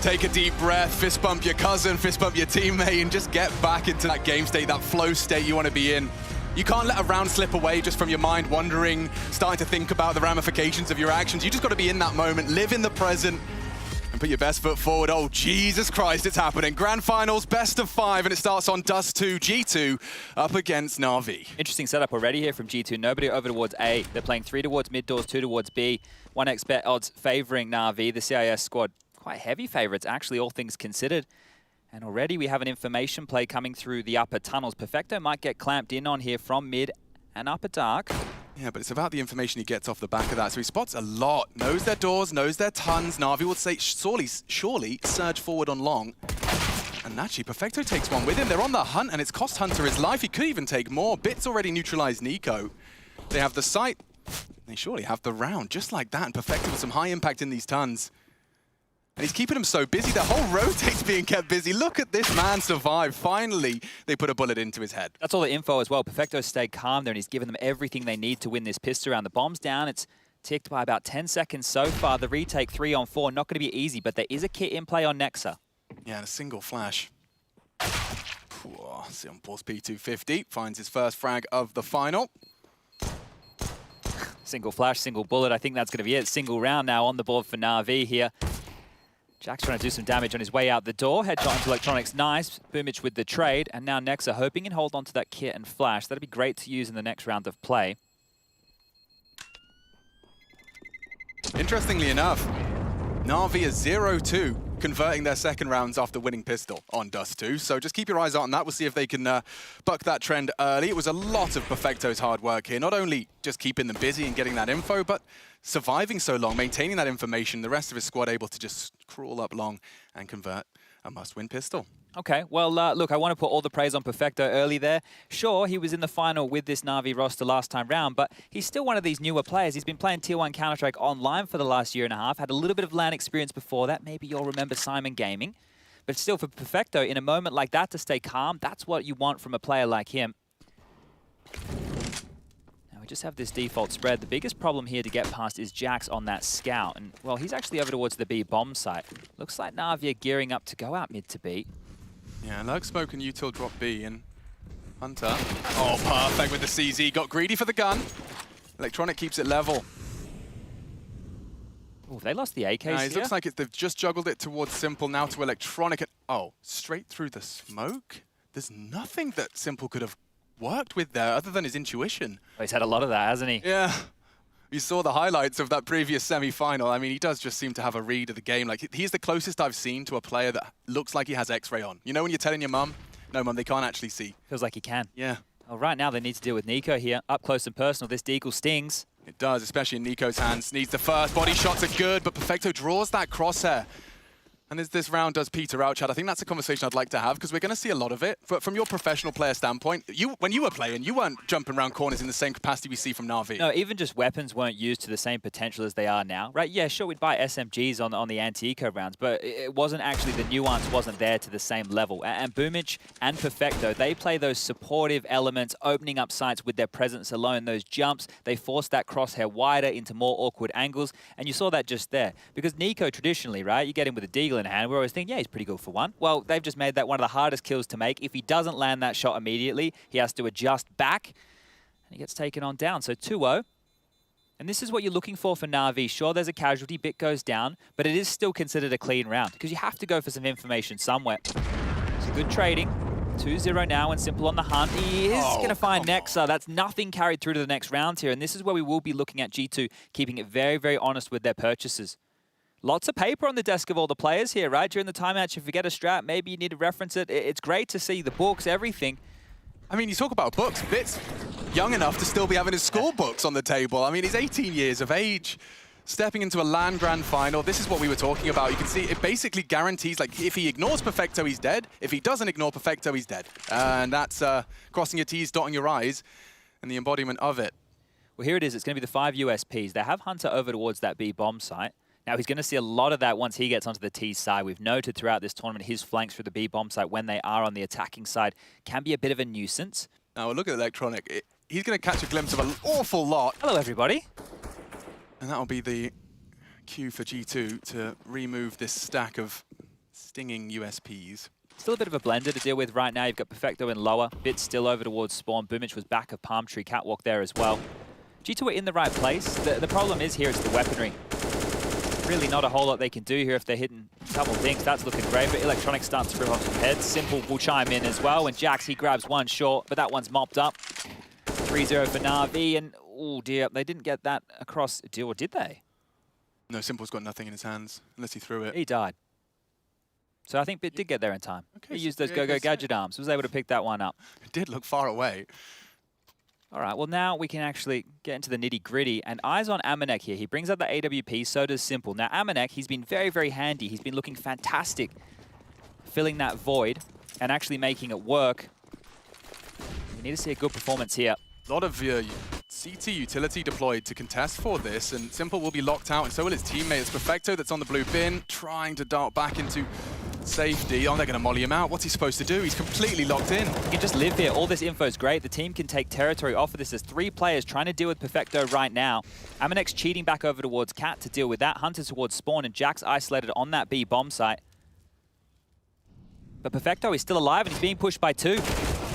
Take a deep breath, fist bump your cousin, fist bump your teammate, and just get back into that game state, that flow state you want to be in. You can't let a round slip away just from your mind wandering, starting to think about the ramifications of your actions. You just got to be in that moment, live in the present, and put your best foot forward. Oh, Jesus Christ, it's happening. Grand Finals, best of 5, and it starts on Dust2, G2, up against Na'Vi. Interesting setup already here from G2. Nobody over towards A. They're playing 3 towards mid doors, 2 towards B. 1x bet odds favoring Na'Vi. The CIS squad, quite heavy favorites, actually, all things considered. And already we have an information play coming through the upper tunnels. Perfecto might get clamped in on here from mid and upper dark. Yeah, but it's about the information he gets off the back of that. So he spots a lot, knows their doors, knows their tons. Na'Vi would say, surely surge forward on long. And actually, Perfecto takes one with him. They're on the hunt, and it's cost Hunter his life. He could even take more. Bits already neutralized Nico. They have the sight. They surely have the round, just like that. And Perfecto with some high impact in these tons. And he's keeping him so busy. The whole rotate's being kept busy. Look at this man survive. Finally, they put a bullet into his head. That's all the info as well. Perfecto stayed calm there, and he's given them everything they need to win this pistol round. The bomb's down. It's ticked by about 10 seconds so far. The retake 3 on 4, not going to be easy, but there is a kit in play on Nexa. Yeah, and a single flash. Simple's P250 finds his first frag of the final. Single flash, single bullet. I think that's going to be it. Single round now on the board for Na'Vi here. Jack's trying to do some damage on his way out the door. Headshot into Electronics, nice. Boomich with the trade. And now Nexa hoping and hold on to that kit and flash. That'd be great to use in the next round of play. Interestingly enough, Na'Vi is 0-2, converting their second rounds after winning pistol on Dust2. So just keep your eyes on that. We'll see if they can buck that trend early. It was a lot of Perfecto's hard work here. Not only just keeping them busy and getting that info, but surviving so long, maintaining that information. The rest of his squad able to just crawl up long and convert a must-win pistol. Okay, well, look, I want to put all the praise on Perfecto early there. Sure, he was in the final with this Na'Vi roster last time round, but he's still one of these newer players. He's been playing Tier 1 Counter-Strike online for the last year and a half, had a little bit of LAN experience before that. Maybe you'll remember Simon Gaming. But still, for Perfecto, in a moment like that, to stay calm, that's what you want from a player like him. Now, we just have this default spread. The biggest problem here to get past is Jax on that scout. And, well, he's actually over towards the B bomb site. Looks like Na'Vi are gearing up to go out mid to B. Yeah, Lurk Smoke and Util drop B, and Hunter. Oh, perfect with the CZ. Got greedy for the gun. Electronic keeps it level. Oh, they lost the AKs It looks like they've just juggled it towards Simple, now to Electronic. Oh, straight through the smoke? There's nothing that Simple could have worked with there other than his intuition. Oh, he's had a lot of that, hasn't he? Yeah. You saw the highlights of that previous semi-final. I mean, he does just seem to have a read of the game. Like, he's the closest I've seen to a player that looks like he has X-ray on. You know when you're telling your mum, no, mum, they can't actually see. Feels like he can. Yeah. Well, right now they need to deal with Nico here. Up close and personal. This deagle stings. It does, especially in Nico's hands. Needs the first. Body shots are good, but Perfecto draws that crosshair. And as this round does peter out, Chad, I think that's a conversation I'd like to have, because we're going to see a lot of it. But from your professional player standpoint, when you were playing, you weren't jumping around corners in the same capacity we see from Na'Vi. No, even just weapons weren't used to the same potential as they are now, right? Yeah, sure, we'd buy SMGs on the anti-eco rounds, but it wasn't actually, the nuance wasn't there to the same level. And Boomich and Perfecto, they play those supportive elements, opening up sights with their presence alone. Those jumps, they force that crosshair wider into more awkward angles, and you saw that just there. Because Nico, traditionally, right, you get him with a deagle in hand, we're always thinking, yeah, he's pretty good for one. Well, they've just made that one of the hardest kills to make. If he doesn't land that shot immediately, he has to adjust back, and he gets taken on down. So 2-0. And this is what you're looking for Na'Vi. Sure, there's a casualty, bit goes down, but it is still considered a clean round, because you have to go for some information somewhere. So good trading. 2-0 now, and Simple on the hunt. He is going to find Nexa. That's nothing carried through to the next round here, and this is where we will be looking at G2 keeping it very, very honest with their purchases. Lots of paper on the desk of all the players here, right? During the timeout, you forget a strat, maybe you need to reference it. It's great to see the books, everything. I mean, you talk about books. Bit's young enough to still be having his school books on the table. I mean, he's 18 years of age, stepping into a LAN Grand Final. This is what we were talking about. You can see it basically guarantees, like, if he ignores Perfecto, he's dead. If he doesn't ignore Perfecto, he's dead. And that's crossing your T's, dotting your I's, and the embodiment of it. Well, here it is. It's going to be the 5 USPs. They have Hunter over towards that B bomb site. Now, he's going to see a lot of that once he gets onto the T side. We've noted throughout this tournament his flanks through the B bomb site when they are on the attacking side can be a bit of a nuisance. Now, look at Electronic. He's going to catch a glimpse of an awful lot. Hello, everybody. And that'll be the cue for G2 to remove this stack of stinging USPs. Still a bit of a blender to deal with right now. You've got Perfecto in lower, Bit still over towards spawn. Boomich was back of Palm Tree, Catwalk there as well. G2 are in the right place. The problem is here, it's the weaponry. Really not a whole lot they can do here if they're hitting a couple things. That's looking great, but Electronic starts to rip off some heads. Simple will chime in as well, and Jax, he grabs one short, but that one's mopped up. 3-0 for Na'Vi, and oh dear, they didn't get that across, or did they? No, Simple's got nothing in his hands, unless he threw it. He died. So I think Bit did get there in time. Okay, He used those go-go gadget arms, was able to pick that one up. It did look far away. All right, well now we can actually get into the nitty-gritty, and eyes on Amanek here. He brings out the AWP, so does Simple. Now Amanek, he's been very, very handy. He's been looking fantastic, filling that void and actually making it work. We need to see a good performance here. A lot of CT utility deployed to contest for this, and Simple will be locked out, and so will his teammate. It's Perfecto that's on the blue bin, trying to dart back into safety. Oh, they're going to molly him out. What's he supposed to do? He's completely locked in. He can just live here. All this info is great. The team can take territory off of this. There's 3 players trying to deal with Perfecto right now. Amanek's cheating back over towards Cat to deal with that. Hunter's towards Spawn, and Jax isolated on that B bomb site. But Perfecto is still alive, and he's being pushed by 2.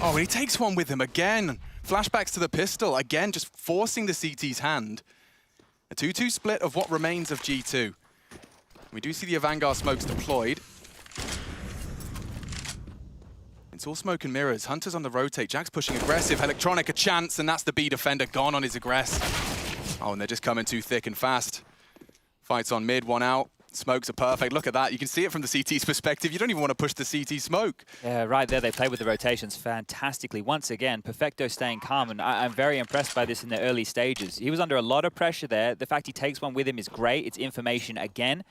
Oh, and he takes one with him again. Flashbacks to the pistol. Again, just forcing the CT's hand. A 2-2 split of what remains of G2. We do see the Vanguard smokes deployed. It's all smoke and mirrors. Hunter's on the rotate. Jack's pushing aggressive. Electronic a chance, and that's the B defender gone on his aggress. Oh, and they're just coming too thick and fast. Fights on mid, one out. Smokes are perfect. Look at that. You can see it from the CT's perspective. You don't even want to push the CT smoke. Yeah, right there. They play with the rotations fantastically. Once again, Perfecto staying calm, and I'm very impressed by this in the early stages. He was under a lot of pressure there. The fact he takes one with him is great. It's information again.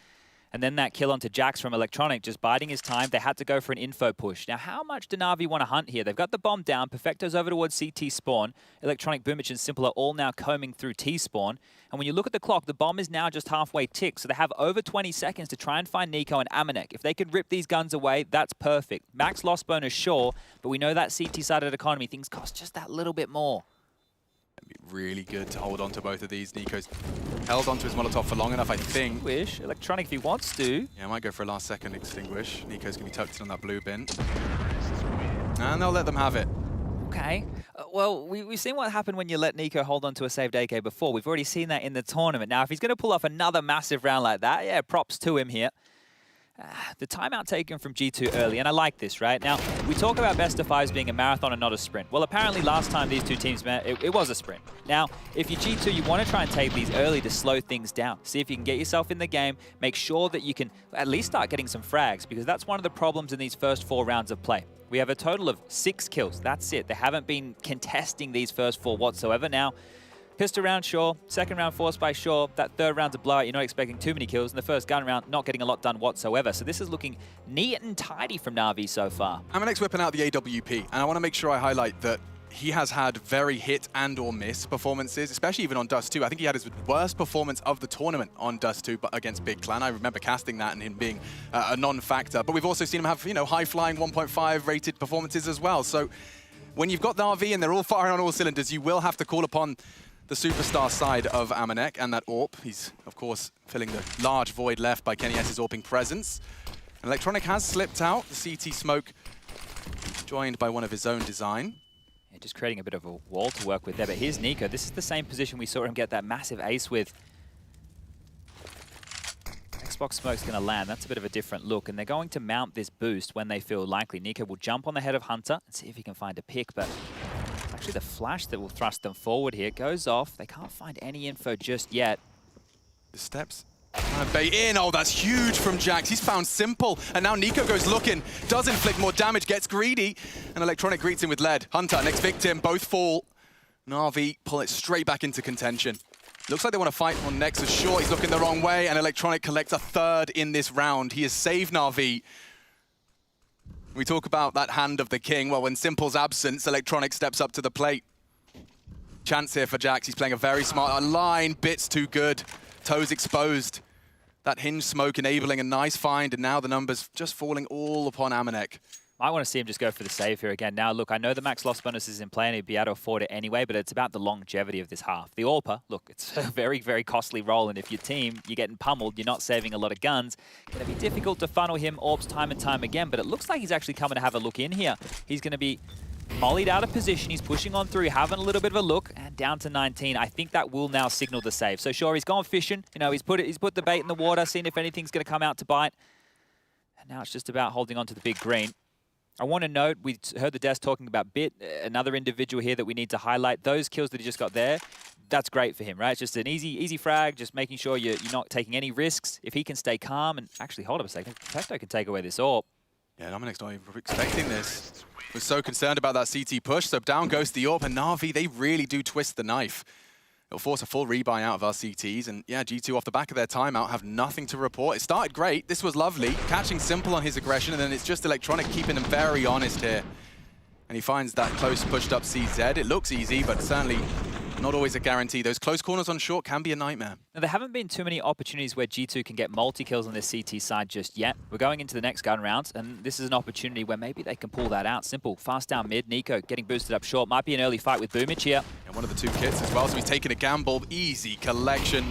And then that kill onto Jax from Electronic, just biding his time. They had to go for an info push. Now, how much do Na'Vi want to hunt here? They've got the bomb down. Perfecto's over towards CT spawn. Electronic, Boomich, and Simple are all now combing through T spawn. And when you look at the clock, the bomb is now just halfway ticked. So they have over 20 seconds to try and find Nico and Amanek. If they could rip these guns away, that's perfect. Max loss bonus, sure. But we know that CT-sided economy, things cost just that little bit more. It'd be really good to hold on to both of these. Nico's held onto his Molotov for long enough, I think. Extinguish. Electronic if he wants to. Yeah, I might go for a last second extinguish. Nico's going to be tucked in on that blue bin. And they'll let them have it. Okay. Well, we've seen what happened when you let Nico hold on to a saved AK before. We've already seen that in the tournament. Now, if he's going to pull off another massive round like that, yeah, props to him here. The timeout taken from G2 early, and I like this, right? Now, we talk about best of fives being a marathon and not a sprint. Well, apparently last time these two teams met, it was a sprint. Now, if you're G2, you want to try and take these early to slow things down. See if you can get yourself in the game, make sure that you can at least start getting some frags, because that's one of the problems in these first 4 rounds of play. We have a total of 6 kills. That's it. They haven't been contesting these first 4 whatsoever. Now, pistol round, sure. Second round, force by, sure. That third round's a blowout. You're not expecting too many kills. And the first gun round, not getting a lot done whatsoever. So this is looking neat and tidy from Na'Vi so far. Amanek's whipping out the AWP. And I want to make sure I highlight that he has had very hit and or miss performances, especially even on Dust2. I think he had his worst performance of the tournament on Dust2 but against Big Clan. I remember casting that and him being a non-factor. But we've also seen him have, high-flying 1.5 rated performances as well. So when you've got the RV and they're all firing on all cylinders, you will have to call upon the superstar side of Amanek and that AWP. He's, of course, filling the large void left by Kenny S's AWPing presence. Electronic has slipped out. The CT smoke joined by one of his own design. Yeah, just creating a bit of a wall to work with there. But here's Nico. This is the same position we saw him get that massive ace with. Xbox smoke's going to land. That's a bit of a different look. And they're going to mount this boost when they feel likely. Nico will jump on the head of Hunter and see if he can find a pick. But actually the flash that will thrust them forward here goes off. They can't find any info just yet. The steps. Bait in. Oh, that's huge from Jax. He's found Simple. And now Nico goes looking. Does inflict more damage. Gets greedy. And Electronic greets him with lead. Hunter, next victim. Both fall. Na'Vi pull it straight back into contention. Looks like they want to fight on Nexus. Short. He's looking the wrong way. And Electronic collects a 3rd in this round. He has saved Na'Vi. We talk about that hand of the king. Well, when Simple's absence, Electronic steps up to the plate. Chance here for Jax. He's playing a very smart line. Bits too good. Toes exposed. That hinge smoke enabling a nice find, and now the numbers just falling all upon Amanek. I want to see him just go for the save here again. Now, look, I know the max loss bonus is in play and he'd be able to afford it anyway, but it's about the longevity of this half. The AWPer, look, it's a very, very costly role, and if your team, you're getting pummeled, you're not saving a lot of guns, it's going to be difficult to funnel him AWPs time and time again, but it looks like he's actually coming to have a look in here. He's going to be mollied out of position. He's pushing on through, having a little bit of a look, and down to 19. I think that will now signal the save. So sure, he's gone fishing. You know, he's put the bait in the water, seeing if anything's going to come out to bite. And now it's just about holding on to the big green. I want to note, we heard the desk talking about Bit, another individual here that we need to highlight. Those kills that he just got there, that's great for him, right? It's just an easy frag, just making sure you're not taking any risks. If he can stay calm and actually, hold up a second, Perfecto can take away this AWP. Yeah, Dominic's not even expecting this. Was so concerned about that CT push, so down goes the AWP, and Na'Vi, they really do twist the knife. It'll force a full rebuy out of our CTs, and yeah, G2 off the back of their timeout have nothing to report. It started great, this was lovely, catching Simple on his aggression, and then it's just Electronic keeping him very honest here. And he finds that close pushed up CZ. It looks easy, but certainly not always a guarantee. Those close corners on short can be a nightmare. Now, there haven't been too many opportunities where G2 can get multi-kills on this CT side just yet. We're going into the next gun round, and this is an opportunity where maybe they can pull that out. Simple, fast down mid. Nico getting boosted up short. Might be an early fight with Boomich here. And one of the two kits as well, so he's taking a gamble. Easy collection.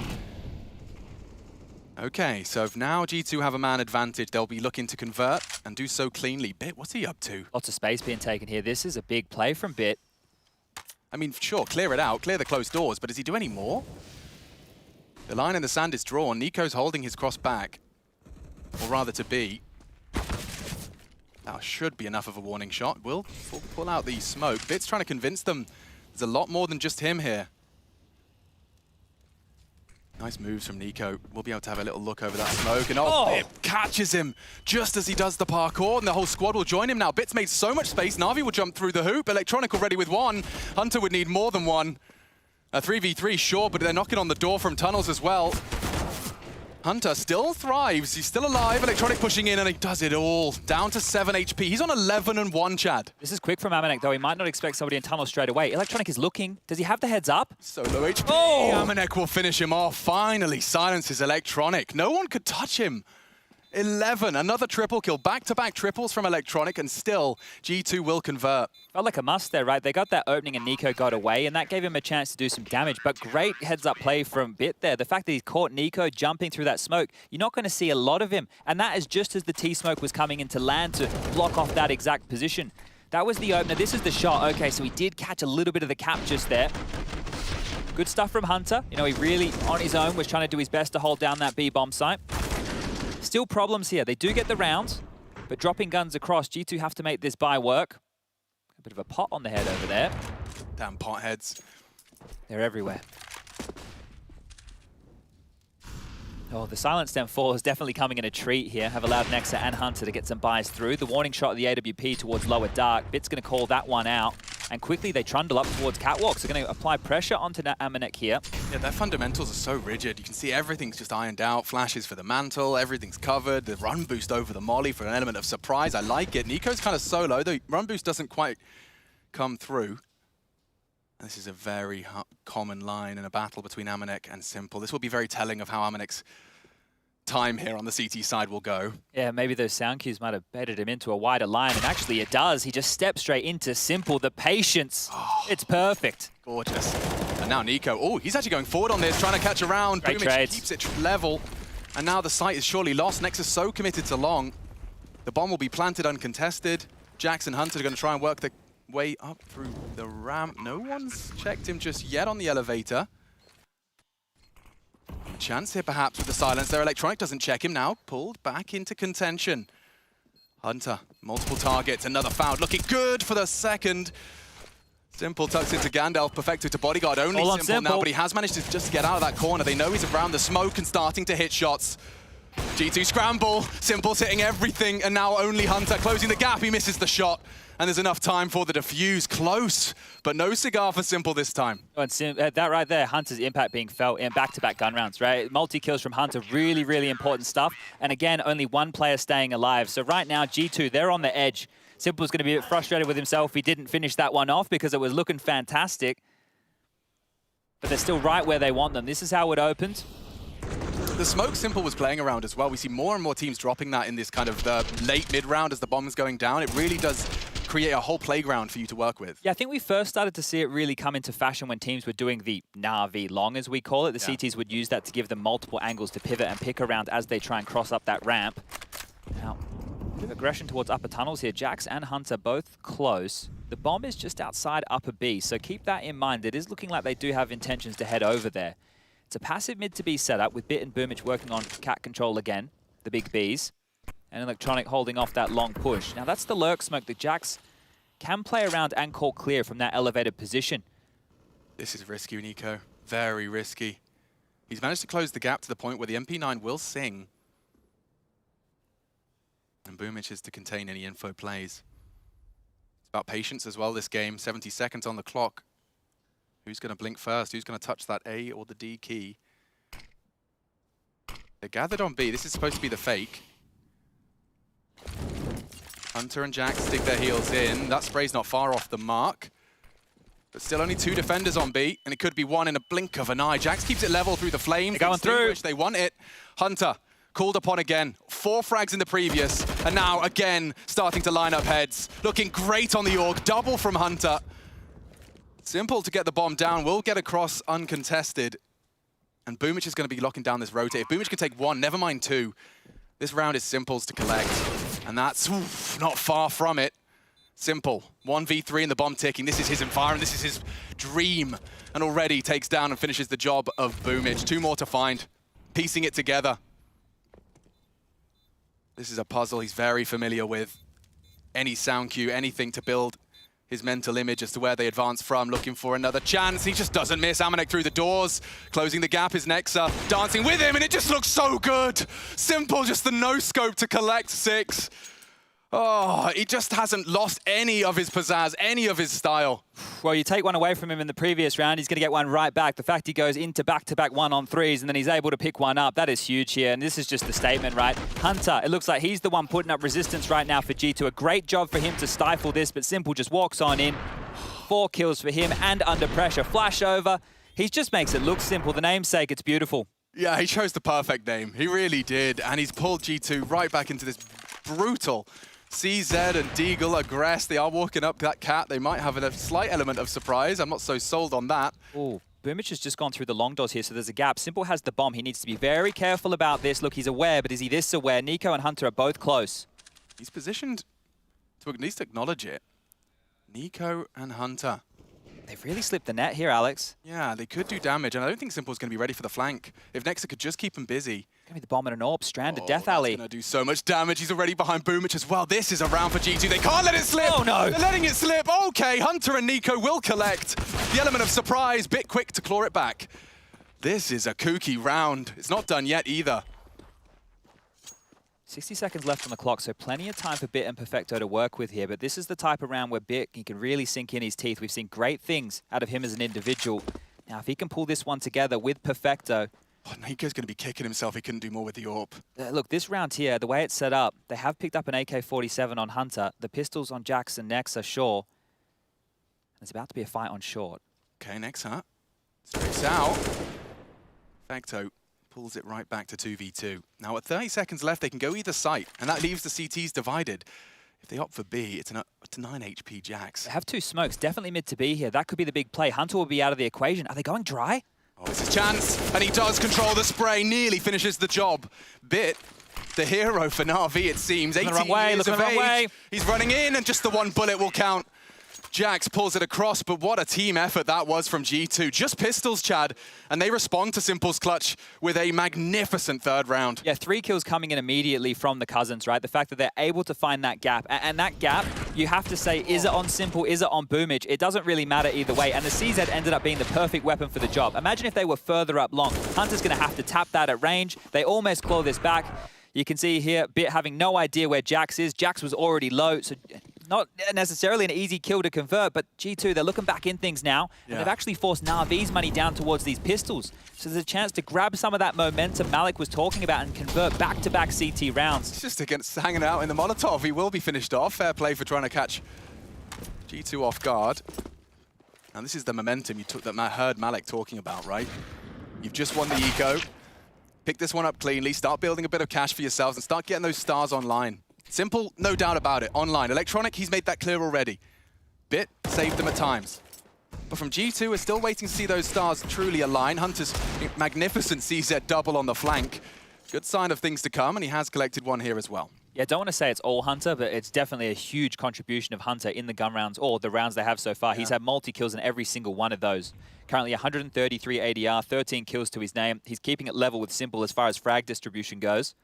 Okay, so if now G2 have a man advantage, they'll be looking to convert and do so cleanly. Bit, what's he up to? Lots of space being taken here. This is a big play from Bit. I mean, sure, clear it out, clear the closed doors, but does he do any more? The line in the sand is drawn. Nico's holding his cross back, or rather to be. That should be enough of a warning shot. We'll pull out the smoke. Bit's trying to convince them there's a lot more than just him here. Nice moves from Nico. We'll be able to have a little look over that smoke. And Bit catches him just as he does the parkour, and the whole squad will join him now. Bit's made so much space. Na'Vi will jump through the hoop. Electronic already with one. Hunter would need more than one. A 3v3, sure, but they're knocking on the door from tunnels as well. Hunter still thrives. He's still alive. Electronic pushing in, and he does it all. Down to 7 HP. He's on 11 and 1, Chad. This is quick from Amanek, though. He might not expect somebody in tunnel straight away. Electronic is looking. Does he have the heads up? So low HP. Oh! Amanek will finish him off. Finally silences Electronic. No one could touch him. 11. Another triple kill. Back-to-back triples from Electronic, and still G2 will convert. Felt like a must there, right? They got that opening and Nico got away, and that gave him a chance to do some damage. But great heads-up play from Bit there. The fact that he's caught Nico jumping through that smoke, you're not going to see a lot of him. And that is just as the T-smoke was coming into land to block off that exact position. That was the opener. This is the shot. Okay, so he did catch a little bit of the cap just there. Good stuff from Hunter. You know, he really, on his own, was trying to do his best to hold down that B-bomb site. Still problems here. They do get the round, but dropping guns across, G2 have to make this buy work. A bit of a pot on the head over there. Damn potheads. They're everywhere. Oh, the silent stem 4 is definitely coming in a treat here. Have allowed Nexa and Hunter to get some buys through. The warning shot of the AWP towards lower dark. Bit's going to call that one out. And quickly they trundle up towards catwalks. They're going to apply pressure onto Amanek here. Yeah, their fundamentals are so rigid. You can see everything's just ironed out. Flashes for the mantle, everything's covered. The run boost over the molly for an element of surprise. I like it. Nico's kind of solo. The run boost doesn't quite come through. This is a very common line in a battle between Amanek and Simple. This will be very telling of how Amanek's time here on the CT side will go. Yeah, maybe those sound cues might have bedded him into a wider line, and actually it does. He just steps straight into Simple. The patience, it's perfect. Gorgeous. And now Nico, oh, he's actually going forward on this, trying to catch a round. Great trades. Keeps it level. And now the site is surely lost. Nexus so committed to long. The bomb will be planted uncontested. Jackson Hunter are going to try and work the way up through the ramp. No one's checked him just yet on the elevator. A chance here perhaps with the silence there. Electronic doesn't check him now. Pulled back into contention. Hunter, multiple targets, another foul. Looking good for the second. Simple tucks into Gandalf, Perfecto to Bodyguard. Only Simple now, but he has managed to just get out of that corner. They know he's around the smoke and starting to hit shots. G2 scramble, Simple's hitting everything, and now only Hunter closing the gap. He misses the shot, and there's enough time for the defuse. Close, but no cigar for Simple this time. Oh, and that right there, Hunter's impact being felt in back-to-back gun rounds, right? Multi-kills from Hunter, really, really important stuff. And again, only one player staying alive. So right now, G2, they're on the edge. Simple's going to be a bit frustrated with himself. He didn't finish that one off because it was looking fantastic. But they're still right where they want them. This is how it opened. the smoke Simple was playing around as well. We see more and more teams dropping that in this kind of the late mid-round as the bomb's going down. It really does create a whole playground for you to work with. Yeah, I think we first started to see it really come into fashion when teams were doing the Na'Vi long, as we call it. The CTs would use that to give them multiple angles to pivot and pick around as they try and cross up that ramp. Now, a bit of aggression towards upper tunnels here. Jax and Hunter both close. The bomb is just outside upper B, so keep that in mind. It is looking like they do have intentions to head over there. It's a passive mid to B setup with Bit and Boomich working on cat control again, the big Bs, and Electronic holding off that long push. Now that's the lurk smoke that Jax can play around and call clear from that elevated position. This is risky, Nico. Very risky. He's managed to close the gap to the point where the MP9 will sing. And Boomich is to contain any info plays. It's about patience as well this game. 70 seconds on the clock. Who's going to blink first? Who's going to touch that A or the D key? They're gathered on B. This is supposed to be the fake. Hunter and Jax dig their heels in. That spray's not far off the mark. But still only 2 defenders on B, and it could be 1 in a blink of an eye. Jax keeps it level through the flames. Going through. They want it. Hunter called upon again. 4 frags in the previous, and now again starting to line up heads. Looking great on the Org. Double from Hunter. Simple to get the bomb down. Will get across uncontested. And Boomich is going to be locking down this rotate. If Boomich can take 1, never mind 2. This round is Simple's to collect. And that's not far from it. Simple. 1v3 and the bomb ticking. This is his environment. This is his dream. And already takes down and finishes the job of Boomich. 2 more to find. Piecing it together. This is a puzzle he's very familiar with. Any sound cue, anything to build his mental image as to where they advance from, looking for another chance. He just doesn't miss. Amanek through the doors. Closing the gap is Nexa, dancing with him, and it just looks so good. Simple, just the no-scope to collect 6. Oh, he just hasn't lost any of his pizzazz, any of his style. Well, you take one away from him in the previous round, he's going to get one right back. The fact he goes into back-to-back 1-on-3s and then he's able to pick one up, that is huge here. And this is just the statement, right? Hunter, it looks like he's the one putting up resistance right now for G2. A great job for him to stifle this, but Simple just walks on in. 4 kills for him and under pressure. Flash over. He just makes it look simple. The namesake, it's beautiful. Yeah, he chose the perfect name. He really did. And he's pulled G2 right back into this brutal CZ and Deagle aggress. They are walking up that cat. They might have a slight element of surprise. I'm not so sold on that. Oh, Boomich has just gone through the long doors here, so there's a gap. Simple has the bomb. He needs to be very careful about this. Look, he's aware, but is he this aware? Nico and Hunter are both close. He's positioned to at least acknowledge it. Nico and Hunter. They've really slipped the net here, Alex. Yeah, they could do damage, and I don't think Simple's going to be ready for the flank. If Nexa could just keep him busy. Gonna be the bomb and an AWP, stranded, Death Alley. He's going to do so much damage. He's already behind Boomich as well. This is a round for G2. They can't let it slip. Oh, no. They're letting it slip. Okay, Hunter and Nico will collect. The element of surprise, bit quick to claw it back. This is a kooky round. It's not done yet either. 60 seconds left on the clock, so plenty of time for Bit and Perfecto to work with here. But this is the type of round where Bit, he can really sink in his teeth. We've seen great things out of him as an individual. Now, if he can pull this one together with Perfecto... Oh, Nico's going to be kicking himself. He couldn't do more with the AWP. Look, this round here, the way it's set up, they have picked up an AK-47 on Hunter. The pistols on Jax and Nexa, sure. There's about to be a fight on short. Okay, Nexa. Straight out. Perfecto pulls it right back to 2v2. Now, at 30 seconds left, they can go either side, and that leaves the CTs divided. If they opt for B, it's a 9 HP Jax. They have 2 smokes, definitely mid to B here. That could be the big play. Hunter will be out of the equation. Are they going dry? Oh, it's his chance, and he does control the spray, nearly finishes the job. Bit, the hero for Na'Vi, it seems. 18 years of age. He's running in, and just the 1 bullet will count. Jax pulls it across, but what a team effort that was from G2. Just pistols, Chad, and they respond to Simple's clutch with a magnificent 3rd round. Yeah, 3 kills coming in immediately from the Cousins, right? The fact that they're able to find that gap, and that gap, you have to say, is it on Simple, is it on Boomich? It doesn't really matter either way, and the CZ ended up being the perfect weapon for the job. Imagine if they were further up long. Hunter's going to have to tap that at range. They almost claw this back. You can see here, Bit having no idea where Jax is. Jax was already low, so not necessarily an easy kill to convert, but G2, they're looking back in things now, and they've actually forced Na'Vi's money down towards these pistols. So there's a chance to grab some of that momentum Malik was talking about and convert back-to-back CT rounds. It's just against hanging out in the Molotov. He will be finished off. Fair play for trying to catch G2 off guard. And this is the momentum you took that I heard Malik talking about, right? You've just won the eco. pick this one up cleanly, start building a bit of cash for yourselves, and start getting those stars online. Simple, no doubt about it, online. Electronic, he's made that clear already. Bit saved them at times. But from G2, we're still waiting to see those stars truly align. Hunter's magnificent CZ double on the flank. Good sign of things to come, and he has collected one here as well. Yeah, don't want to say it's all Hunter, but it's definitely a huge contribution of Hunter in the gun rounds, or the rounds they have so far. Yeah. He's had multi-kills in every single one of those. Currently 133 ADR, 13 kills to his name. He's keeping it level with Simple as far as frag distribution goes.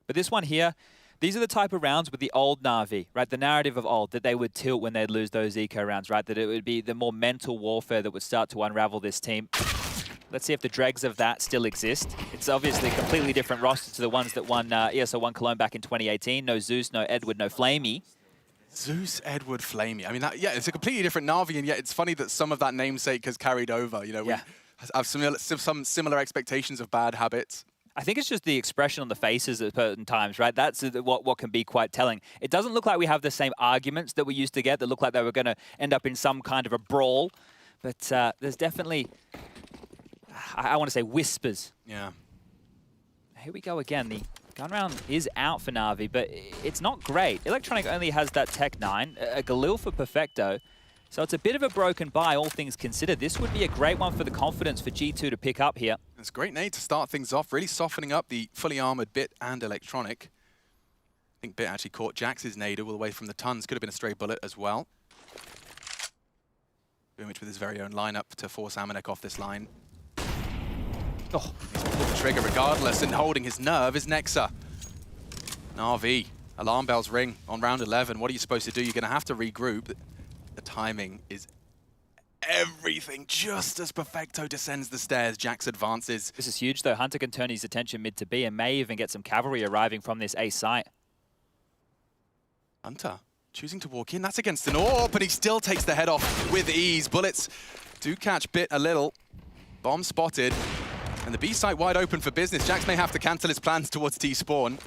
But this one here, these are the type of rounds with the old Na'Vi, right? The narrative of old, that they would tilt when they'd lose those eco rounds, right? That it would be the more mental warfare that would start to unravel this team. Let's see if the dregs of that still exist. It's obviously a completely different roster to the ones that won ESO won Cologne back in 2018. No Zeus, no Edward, no Flamey. Zeus, Edward, Flamey. I mean, yeah, it's a completely different Na'Vi, and yet it's funny that some of that namesake has carried over. You know, we have some similar expectations of bad habits. I think it's just the expression on the faces at certain times, right? That's what can be quite telling. It doesn't look like we have the same arguments that we used to get that look like they were going to end up in some kind of a brawl. But there's definitely, I want to say, whispers. Yeah. Here we go again. The gun round is out for Na'Vi, but it's not great. Electronic only has that Tech 9, a Galil for Perfecto. So it's a bit of a broken buy, all things considered. This would be a great one for the confidence for G2 to pick up here. It's a great nade to start things off, really softening up the fully armored Bit and Electronic. I think Bit actually caught Jax's nade all the way from the tons. Could have been a stray bullet as well. Boomich with his very own lineup to force Amanek off this line. Oh, he's pulled the trigger regardless, and holding his nerve is Nexa. Na'Vi, alarm bells ring on round 11. What are you supposed to do? You're going to have to regroup. The timing is everything. Just as Perfecto descends the stairs, Jax advances. This is huge, though. Hunter can turn his attention mid to B and may even get some cavalry arriving from this A site. Hunter choosing to walk in. That's against an AWP, but he still takes the head off with ease. Bullets do catch Bit a little. Bomb spotted. And the B site wide open for business. Jax may have to cancel his plans towards T-spawn.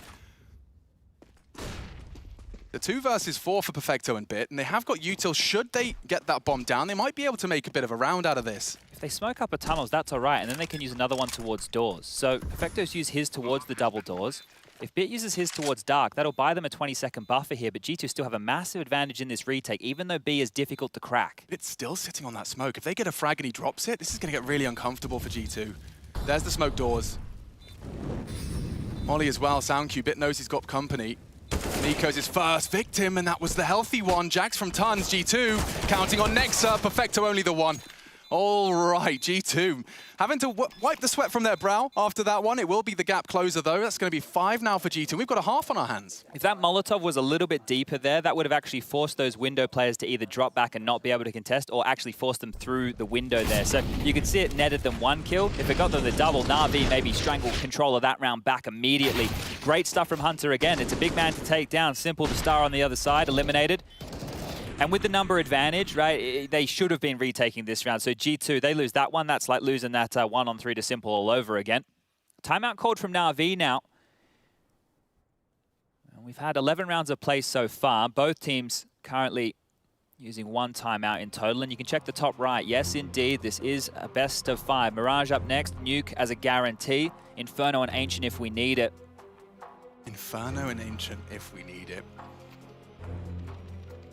The 2 versus 4 for Perfecto and Bit, and they have got util. Should they get that bomb down, they might be able to make a bit of a round out of this. If they smoke up a tunnels, that's all right, and then they can use another one towards doors. So Perfecto's use his towards the double doors. If Bit uses his towards dark, that'll buy them a 20-second buffer here, but G2 still have a massive advantage in this retake, even though B is difficult to crack. Bit's still sitting on that smoke. If they get a frag and he drops it, this is going to get really uncomfortable for G2. There's the smoke doors. Molly as well, SoundQ. Bit knows he's got company. Nico's his first victim, and that was the healthy one. Jax from tons, G2 counting on Nexa. Perfecto only the one. All right, G2 having to wipe the sweat from their brow after that one. It will be the gap closer, though. That's going to be 5 now for G2. We've got a half on our hands. If that Molotov was a little bit deeper there, that would have actually forced those window players to either drop back and not be able to contest, or actually force them through the window there. So you could see it netted them 1 kill. If it got them the double, Na'Vi maybe strangled control of that round back immediately. Great stuff from Hunter again. It's a big man to take down. Simple, the star on the other side, eliminated. And with the number advantage, right, they should have been retaking this round. So G2, they lose that one. That's like losing that 1-on-3 to Simple all over again. Timeout called from Na'Vi now. And we've had 11 rounds of play so far. Both teams currently using 1 timeout in total. And you can check the top right. Yes, indeed, this is a best of 5. Mirage up next, Nuke as a guarantee. Inferno and Ancient if we need it. Inferno and Ancient if we need it.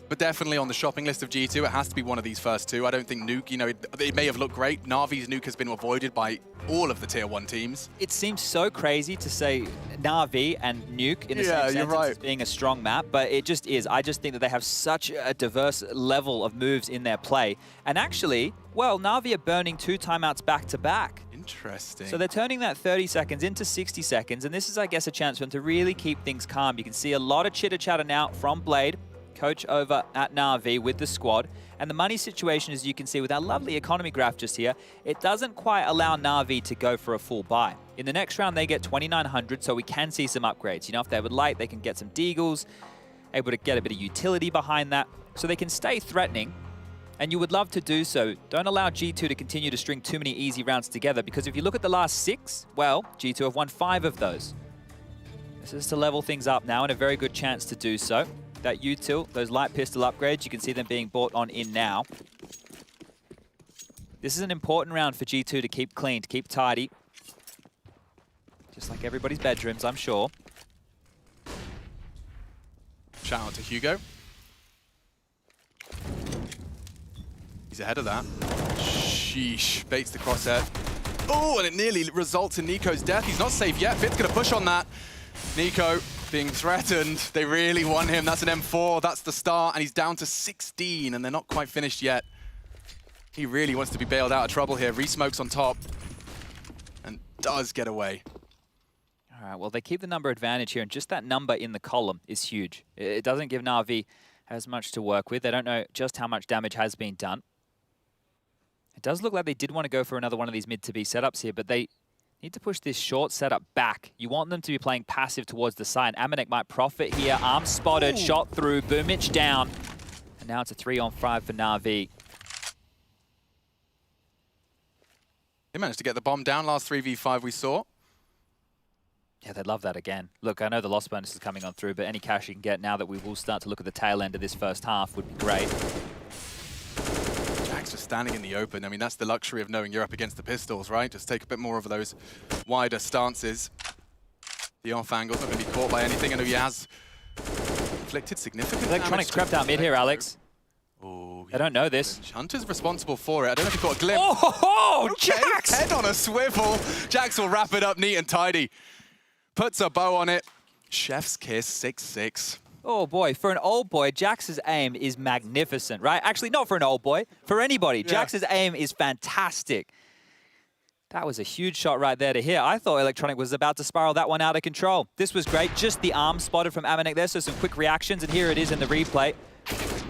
But definitely on the shopping list of G2, it has to be one of these first 2. I don't think Nuke, you know, it may have looked great. Na'Vi's Nuke has been avoided by all of the Tier 1 teams. It seems so crazy to say Na'Vi and Nuke in the same sentence as being a strong map, but it just is. I just think that they have such a diverse level of moves in their play. And actually, well, Na'Vi are burning 2 timeouts back to back. Interesting. So they're turning that 30 seconds into 60 seconds, and this is, I guess, a chance for them to really keep things calm. You can see a lot of chitter-chatter now from Blade, coach over at Na'Vi with the squad. And the money situation, as you can see with our lovely economy graph just here, it doesn't quite allow Na'Vi to go for a full buy. In the next round, they get 2,900, so we can see some upgrades. You know, if they would like, they can get some deagles, able to get a bit of utility behind that, so they can stay threatening. And you would love to do so. Don't allow G2 to continue to string too many easy rounds together, because if you look at the last 6, well, G2 have won 5 of those. This is to level things up now, and a very good chance to do so. That util, those light pistol upgrades, you can see them being bought on in now. This is an important round for G2 to keep clean, to keep tidy. Just like everybody's bedrooms, I'm sure. Shout out to Hugo. He's ahead of that. Sheesh. Baits the crosshair. Oh, and it nearly results in Nico's death. He's not safe yet. Fit's going to push on that. Nico being threatened. They really want him. That's an M4. That's the start. And he's down to 16, and they're not quite finished yet. He really wants to be bailed out of trouble here. Re-smokes on top. And does get away. All right, well, they keep the number advantage here, and just that number in the column is huge. It doesn't give Na'Vi as much to work with. They don't know just how much damage has been done. It does look like they did want to go for another one of these mid-to-B setups here, but they need to push this short setup back. You want them to be playing passive towards the side. Amanek might profit here. Arm spotted, shot through, Boomich down. And now it's a 3-on-5 for Na'Vi. They managed to get the bomb down last 3v5 we saw. Yeah, they'd love that again. Look, I know the loss bonus is coming on through, but any cash you can get now that we will start to look at the tail end of this first half would be great. Jack's just standing in the open. I mean, that's the luxury of knowing you're up against the pistols, right? Just take a bit more of those wider stances. The off angle's not going to be caught by anything. I know he has inflicted significant Electronics crept out mid here, Alex. Oh, I don't know this. Hunter's responsible for it. I don't know if you've got a glimpse. Oh, okay. Jax! Head on a swivel. Jax will wrap it up neat and tidy. Puts a bow on it. Chef's kiss, 6-6. Oh boy, for an old boy, Jax's aim is magnificent, right? Actually, not for an old boy, for anybody. Yeah. Jax's aim is fantastic. That was a huge shot right there to hit. I thought Electronic was about to spiral that one out of control. This was great. Just the arm spotted from Amanek there, so some quick reactions, and here it is in the replay.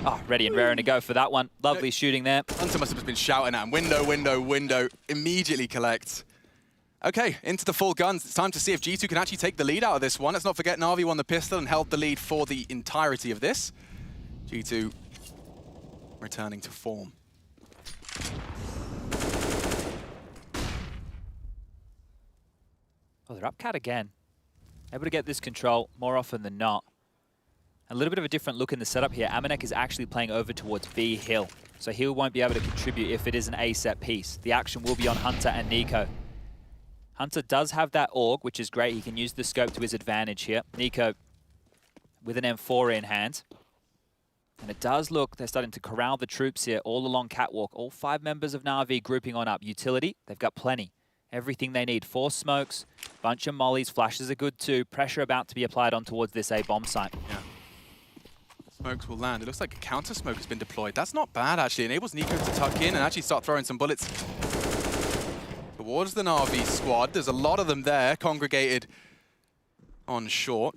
Oh, ready and raring to go for that one. Lovely shooting there. Hunter must have been shouting at him. Window, window, window. Immediately collects. Okay, into the full guns. It's time to see if G2 can actually take the lead out of this one. Let's not forget Na'Vi won the pistol and held the lead for the entirety of this. G2 returning to form. Oh, they're up cat again. Able to get this control more often than not. A little bit of a different look in the setup here. Amanek is actually playing over towards B Hill. So Hill won't be able to contribute if it is an A set piece. The action will be on Hunter and Nico. Hunter does have that AUG, which is great. He can use the scope to his advantage here. Nico with an M4 in hand. And it does look, they're starting to corral the troops here all along Catwalk. All 5 members of Na'Vi grouping on up. Utility, they've got plenty. Everything they need. 4 smokes, bunch of mollies, flashes are good too. Pressure about to be applied on towards this A bomb site. Yeah. Smokes will land. It looks like a counter smoke has been deployed. That's not bad, actually. Enables Nico to tuck in and actually start throwing some bullets towards the Na'Vi squad. There's a lot of them there, congregated on short.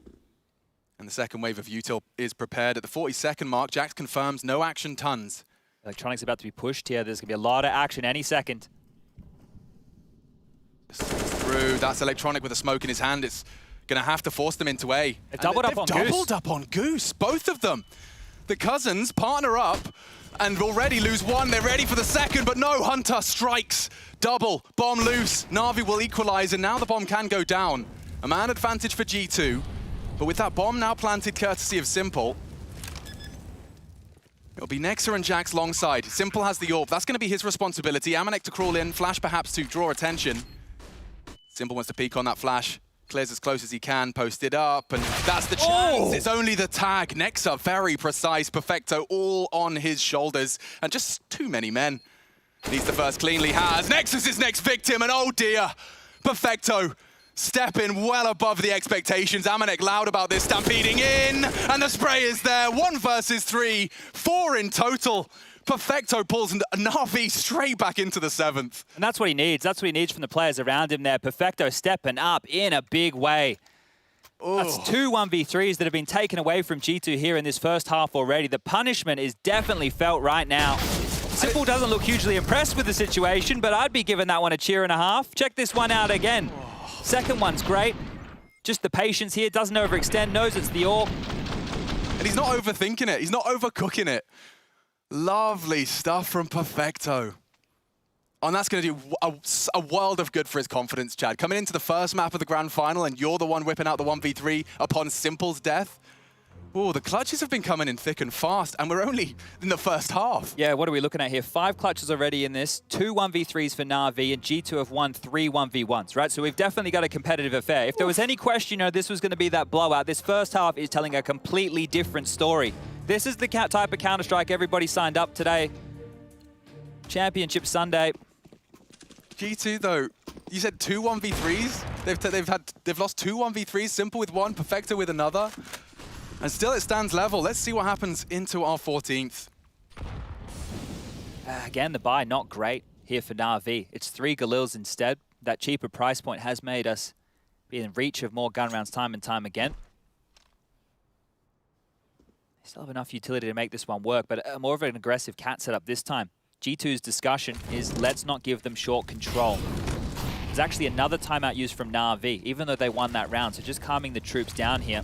And the second wave of util is prepared at the 40-second mark. Jax confirms no action tons. Electronics about to be pushed here. There's going to be a lot of action any second. Through. That's Electronic with a smoke in his hand. It's going to have to force them into A. They've doubled up on Goose. Doubled up on Goose, both of them. The cousins partner up and already lose one. They're ready for the second, but no, Hunter strikes. Double, bomb loose. Na'Vi will equalize, and now the bomb can go down. A man advantage for G2, but with that bomb now planted courtesy of Simple, it'll be Nexa and Jax longside. Simple has the AWP. That's going to be his responsibility. Amanek to crawl in, Flash perhaps to draw attention. Simple wants to peek on that Flash. Clears as close as he can, posted up, and that's the chance. Oh. It's only the tag. Nexa, very precise. Perfecto all on his shoulders, and just too many men. He's the first cleanly has. Nexus is next victim, and oh dear, Perfecto stepping well above the expectations. Amanek loud about this, stampeding in, and the spray is there. 1 versus 3, 4 in total. Perfecto pulls Na'Vi straight back into the 7th. And that's what he needs. That's what he needs from the players around him there. Perfecto stepping up in a big way. Ooh. That's 2 1v3s that have been taken away from G2 here in this first half already. The punishment is definitely felt right now. Simple doesn't look hugely impressed with the situation, but I'd be giving that one a cheer and a half. Check this one out again. Second one's great. Just the patience here, doesn't overextend, knows it's the AWP. And he's not overthinking it. He's not overcooking it. Lovely stuff from Perfecto. And that's going to do a world of good for his confidence, Chad. Coming into the first map of the grand final, and you're the one whipping out the 1v3 upon Simple's death. Oh, the clutches have been coming in thick and fast, and we're only in the first half. Yeah, what are we looking at here? 5 clutches already in this, 2 1v3s for Na'Vi, and G2 have won 3 1v1s, right? So we've definitely got a competitive affair. If there was any question, this was going to be that blowout. This first half is telling a completely different story. This is the type of Counter-Strike everybody signed up today. Championship Sunday. G2, though, you said 2 1v3s? They've lost 2 1v3s, Simple with one, Perfecto with another. And still it stands level. Let's see what happens into our 14th. Again, the buy not great here for Na'Vi. It's 3 Galils instead. That cheaper price point has made us be in reach of more gun rounds time and time again. They still have enough utility to make this one work, but more of an aggressive cat setup this time. G2's discussion is let's not give them short control. There's actually another timeout used from Na'Vi, even though they won that round, so just calming the troops down here.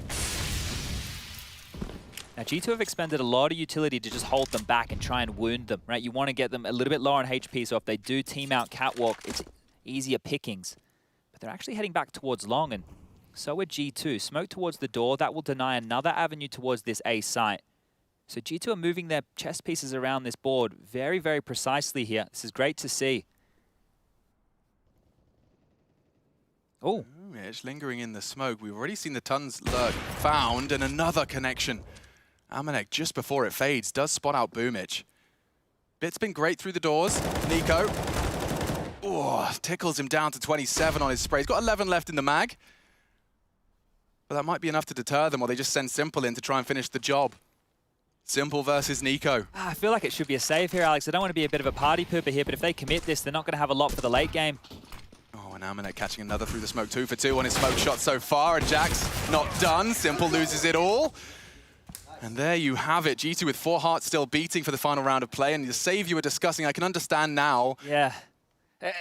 Now, G2 have expended a lot of utility to just hold them back and try and wound them, right? You want to get them a little bit lower on HP, so if they do team out Catwalk, it's easier pickings. But they're actually heading back towards long, and so are G2. Smoke towards the door, that will deny another avenue towards this A site. So G2 are moving their chess pieces around this board very, very precisely here. This is great to see. Oh. Yeah, it's lingering in the smoke. We've already seen the tons lurk found, and another connection. Amanek, just before it fades, does spot out Boomich. Bit's been great through the doors. Nico. Oh, tickles him down to 27 on his spray. He's got 11 left in the mag. But that might be enough to deter them, or they just send Simple in to try and finish the job. Simple versus Nico. I feel like it should be a save here, Alex. I don't want to be a bit of a party pooper here, but if they commit this, they're not going to have a lot for the late game. Oh, and Amanek catching another through the smoke. 2 for 2 on his smoke shot so far, and Jack's not done. Simple loses it all. And there you have it. G2 with 4 hearts still beating for the final round of play. And the save you were discussing, I can understand now. Yeah.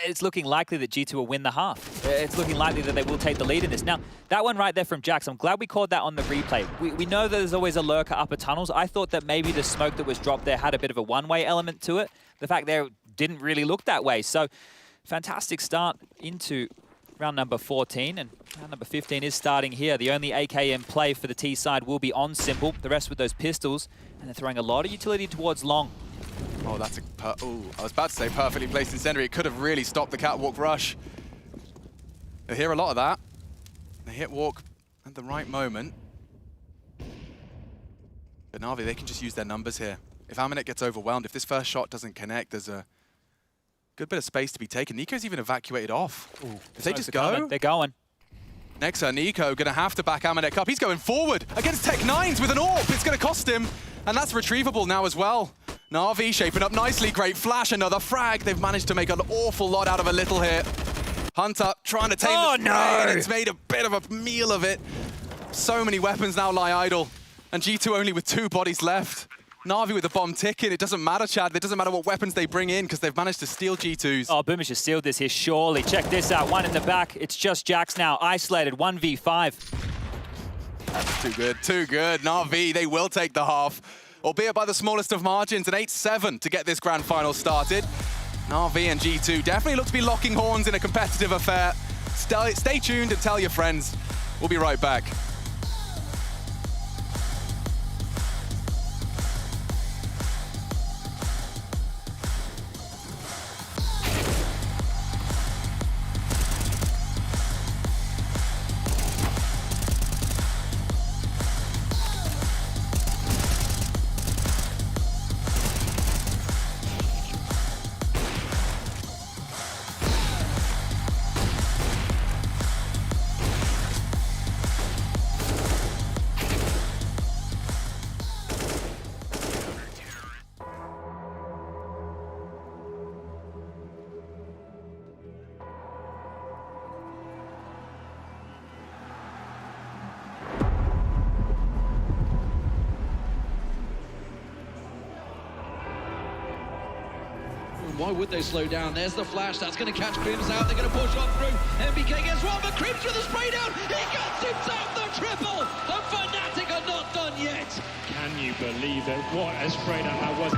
It's looking likely that G2 will win the half. It's looking likely that they will take the lead in this. Now, that one right there from Jax, I'm glad we caught that on the replay. We know that there's always a lurker upper tunnels. I thought that maybe the smoke that was dropped there had a bit of a one-way element to it. The fact there didn't really look that way. So, fantastic start into round number 14, and round number 15 is starting here. The only AKM play for the T side will be on Simple, the rest with those pistols, and they're throwing a lot of utility towards long. Oh, that's a I was about to say perfectly placed incendiary. It could have really stopped the catwalk rush. They hear a lot of that. They hit walk at the right moment. But Na'Vi, they can just use their numbers here. If Amanek gets overwhelmed, if this first shot doesn't connect, there's a good bit of space to be taken. Nico's even evacuated off. Ooh, if they just go. They're going. Nexa, Nico gonna have to back Amanek up. He's going forward against Tech9s with an AWP. It's gonna cost him. And that's retrievable now as well. Na'Vi shaping up nicely. Great flash, another frag. They've managed to make an awful lot out of a little here. Hunter trying to tame the spray, and it's made a bit of a meal of it. So many weapons now lie idle. And G2 only with 2 bodies left. Na'Vi with the bomb ticking. It doesn't matter, Chad. It doesn't matter what weapons they bring in because they've managed to steal G2s. Oh, Boomich has sealed this here, surely. Check this out. One in the back. It's just Jax now. Isolated. 1v5. That's too good. Too good. Na'Vi, they will take the half, albeit by the smallest of margins, an 8-7 to get this grand final started. Na'Vi and G2 definitely look to be locking horns in a competitive affair. Stay tuned and tell your friends. We'll be right back. Why would they slow down? There's the flash. That's going to catch Crims out. They're going to push on through. MBK gets one, but Crims with the spray down. He gets himself the triple. And Fnatic are not done yet. Can you believe it? What a spray down that was.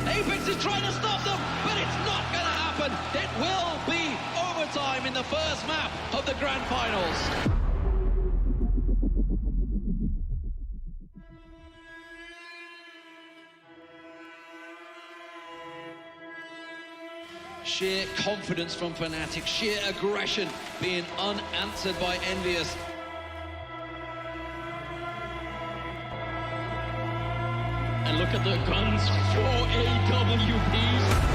Apex is trying to stop them, but it's not going to happen. It will be overtime in the first map of the Grand Finals. Sheer confidence from Fnatic, sheer aggression being unanswered by Envious. And look at the guns, 4 AWPs.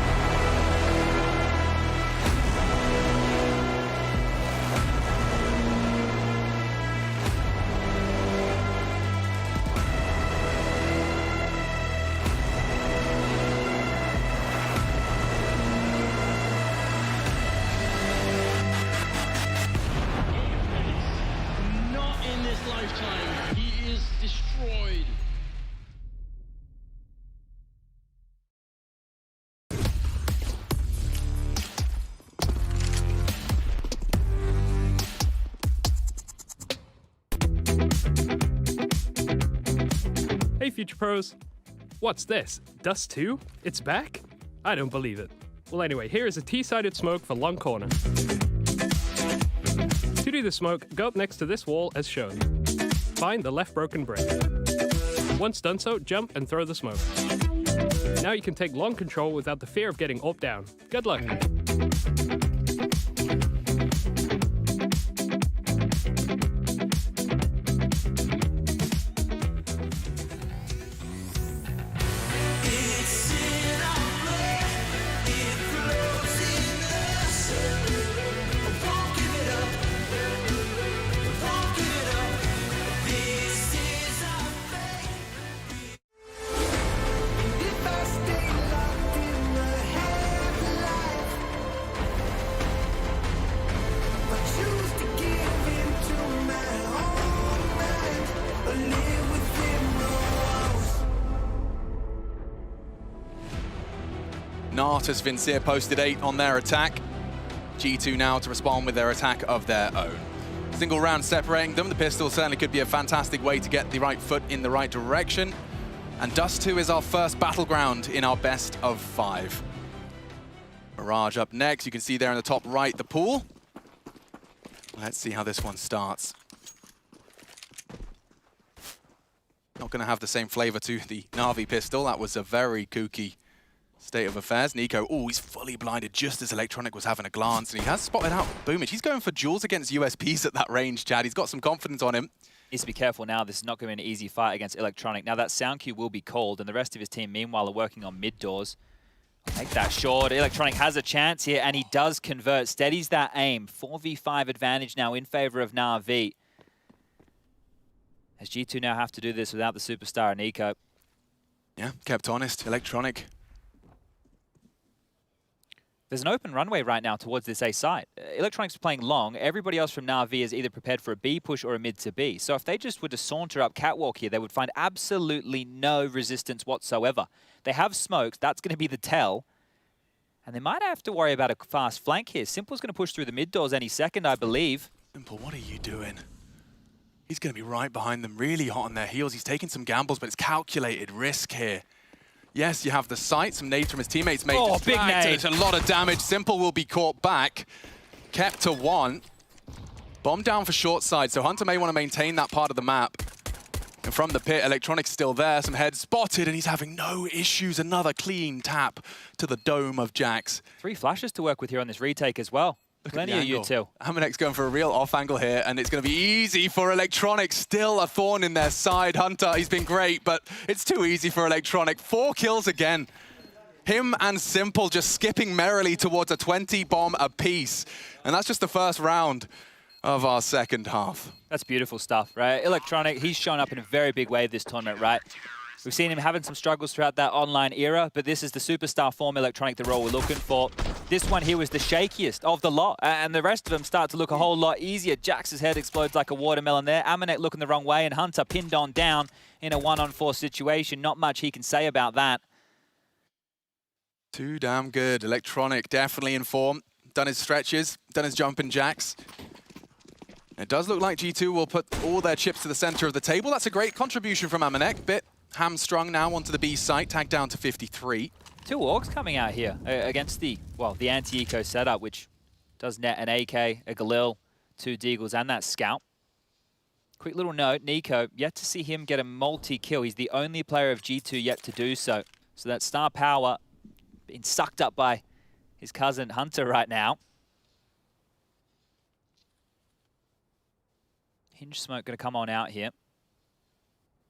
Not in this lifetime. He is destroyed. Hey Future Pros! What's this? Dust2? It's back? I don't believe it. Well anyway, here is a T-sided smoke for long corner. To do the smoke, go up next to this wall as shown. Find the left broken brick. Once done so, jump and throw the smoke. Now you can take long control without the fear of getting AWP down. Good luck! Natus, Vincere posted 8 on their attack. G2 now to respond with their attack of their own. Single round separating them. The pistol certainly could be a fantastic way to get the right foot in the right direction. And Dust2 is our first battleground in our best of 5. Mirage up next. You can see there in the top right the pool. Let's see how this one starts. Not going to have the same flavor to the Na'Vi pistol. That was a very kooky state of affairs. Nico, oh, he's fully blinded just as Electronic was having a glance, and he has spotted out Boomage. He's going for duels against USPs at that range, Chad. He's got some confidence on him. Needs to be careful now. This is not going to be an easy fight against Electronic. Now that sound cue will be called, and the rest of his team, meanwhile, are working on mid doors. Make that short. Electronic has a chance here, and he does convert. Steadies that aim. 4v5 advantage now in favor of Na'Vi. As G2 now have to do this without the superstar Nico. Yeah, kept honest. Electronic. There's an open runway right now towards this A site. Electronic's playing long. Everybody else from Na'Vi is either prepared for a B push or a mid to B. So if they just were to saunter up catwalk here, they would find absolutely no resistance whatsoever. They have smokes. That's going to be the tell. And they might have to worry about a fast flank here. Simple's going to push through the mid doors any second, I believe. Simple, what are you doing? He's going to be right behind them, really hot on their heels. He's taking some gambles, but it's calculated risk here. Yes, you have the sight. Some nades from his teammates made Oh, big nade. It's a lot of damage. Simple will be caught back. Kept to 1. Bomb down for short side, so Hunter may want to maintain that part of the map. And from the pit, Electronic's still there. Some heads spotted, and he's having no issues. Another clean tap to the dome of Jax. 3 flashes to work with here on this retake as well. Plenty of you two. Amanek's going for a real off angle here, and it's going to be easy for Electronic. Still a thorn in their side. Hunter, he's been great, but it's too easy for Electronic. 4 kills again. Him and Simple just skipping merrily towards a 20 bomb apiece. And that's just the first round of our second half. That's beautiful stuff, right? Electronic, he's shown up in a very big way this tournament, right? We've seen him having some struggles throughout that online era, but this is the superstar form Electronic, the role we're looking for. This one here was the shakiest of the lot, and the rest of them start to look a whole lot easier. Jax's head explodes like a watermelon there. Amanek looking the wrong way, and Hunter pinned on down in a 1-on-4 situation. Not much he can say about that. Too damn good. Electronic definitely in form. Done his stretches, done his jumping jacks. It does look like G2 will put all their chips to the center of the table. That's a great contribution from Amanek. Bit hamstrung now onto the B site, tagged down to 53. 2 orgs coming out here against the anti-eco setup, which does net an AK, a Galil, 2 Deagles, and that Scout. Quick little note, Nico, yet to see him get a multi-kill. He's the only player of G2 yet to do so. So that star power being sucked up by his cousin Hunter right now. Hinge smoke going to come on out here.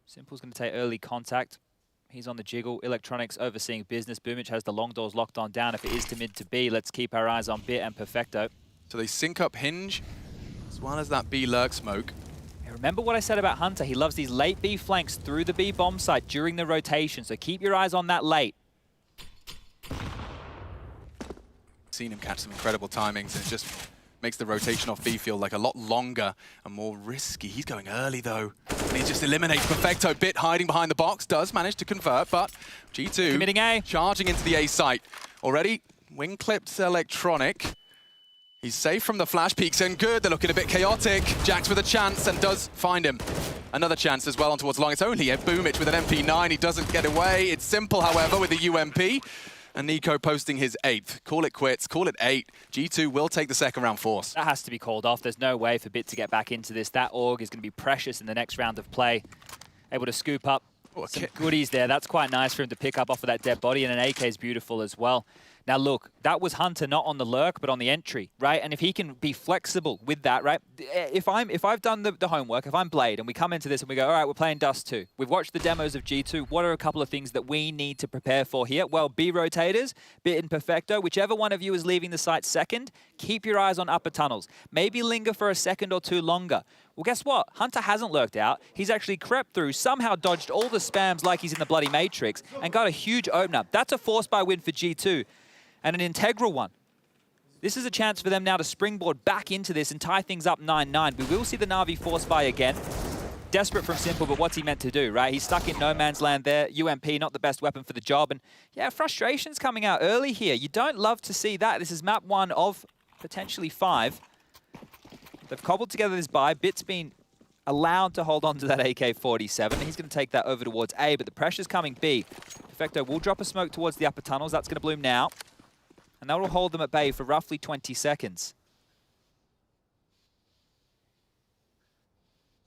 Simple's going to take early contact. He's on the jiggle. Electronics overseeing business. Boomich has the long doors locked on down. If it is to mid to B, let's keep our eyes on Bit and Perfecto. So they sync up Hinge, as well as that B lurk smoke. Hey, remember what I said about Hunter? He loves these late B flanks through the B bomb site during the rotation, so keep your eyes on that late. Seen him catch some incredible timings, and it just makes the rotation off B feel like a lot longer and more risky. He's going early though, and he just eliminates Perfecto. Bit hiding behind the box, does manage to convert, but G2 committing A, charging into the A site. Already wing clipped Electronic. He's safe from the flash peeks and good. They're looking a bit chaotic. Jax with a chance and does find him. Another chance as well on towards long. It's only a Boomich with an MP9. He doesn't get away. It's Simple, however, with the UMP. And Nico posting his 8th. Call it quits, call it 8. G2 will take the second round force. That has to be called off. There's no way for Bit to get back into this. That AUG is going to be precious in the next round of play. Able to scoop up some goodies there. That's quite nice for him to pick up off of that dead body, and an AK is beautiful as well. Now look, that was Hunter not on the lurk, but on the entry, right? And if he can be flexible with that, right? If I've done the homework, if I'm Blade, and we come into this and we go, all right, we're playing Dust2. We've watched the demos of G2. What are a couple of things that we need to prepare for here? Well, B rotators, Bit and Perfecto, whichever one of you is leaving the site second, keep your eyes on upper tunnels. Maybe linger for a second or two longer. Well, guess what? Hunter hasn't lurked out. He's actually crept through, somehow dodged all the spams like he's in the bloody Matrix, and got a huge opener. That's a force buy win for G2. And an integral one. This is a chance for them now to springboard back into this and tie things up 9-9. We will see the Na'Vi force buy again. Desperate from Simple, but what's he meant to do, right? He's stuck in no man's land there. UMP, not the best weapon for the job. And yeah, frustration's coming out early here. You don't love to see that. This is map 1 of potentially 5. They've cobbled together this buy. Bit's been allowed to hold on to that AK-47. He's going to take that over towards A, but the pressure's coming B. Perfecto will drop a smoke towards the upper tunnels. That's going to bloom now. And that will hold them at bay for roughly 20 seconds.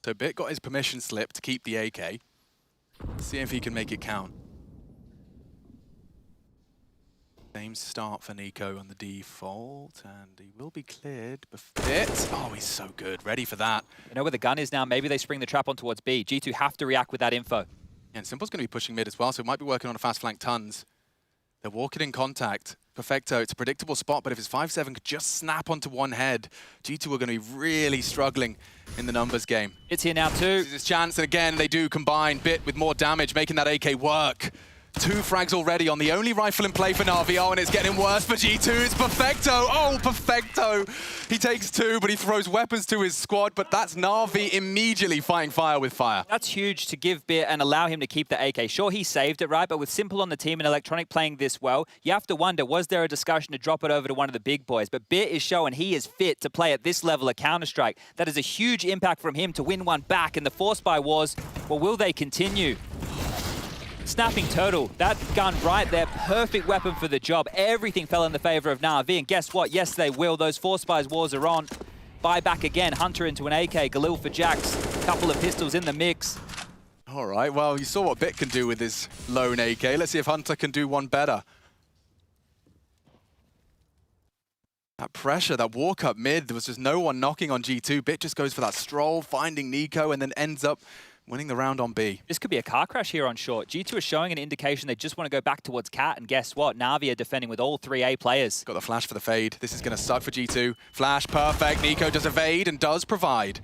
So Bit got his permission slip to keep the AK. See if he can make it count. Same start for Nico on the default, and he will be cleared. Bit, oh, he's so good. Ready for that. You know where the gun is now? Maybe they spring the trap on towards B. G2 have to react with that info. And Simple's going to be pushing mid as well, so it might be working on a fast flank tons. They're walking in contact. Perfecto, it's a predictable spot, but if his 5-7 could just snap onto one head, G2 are going to be really struggling in the numbers game. It's here now too. This is his chance, and again, they do combine. Bit with more damage, making that AK work. 2 frags already on the only rifle in play for Na'Vi. Oh, and it's getting worse for G2. It's Perfecto. Oh, Perfecto. He takes 2, but he throws weapons to his squad. But that's Na'Vi immediately fighting fire with fire. That's huge to give Bit and allow him to keep the AK. Sure, he saved it, right? But with Simple on the team and Electronic playing this well, you have to wonder, was there a discussion to drop it over to one of the big boys? But Bit is showing he is fit to play at this level of Counter-Strike. That is a huge impact from him to win one back. And the force buy wars, well, will they continue? Snapping Turtle, that gun right there, perfect weapon for the job. Everything fell in the favor of Na'Vi, and guess what? Yes, they will. Those force buys wars are on. Buy back again, Hunter into an AK, Galil for Jax. Couple of pistols in the mix. All right, well, you saw what Bit can do with his lone AK. Let's see if Hunter can do one better. That pressure, that walk up mid, there was just no one knocking on G2. Bit just goes for that stroll, finding Nico, and then ends up winning the round on B. This could be a car crash here on short. G2 is showing an indication they just want to go back towards Cat, and guess what? Na'Vi are defending with all 3 A players. Got the flash for the fade. This is going to suck for G2. Flash, perfect. Nico does evade and does provide.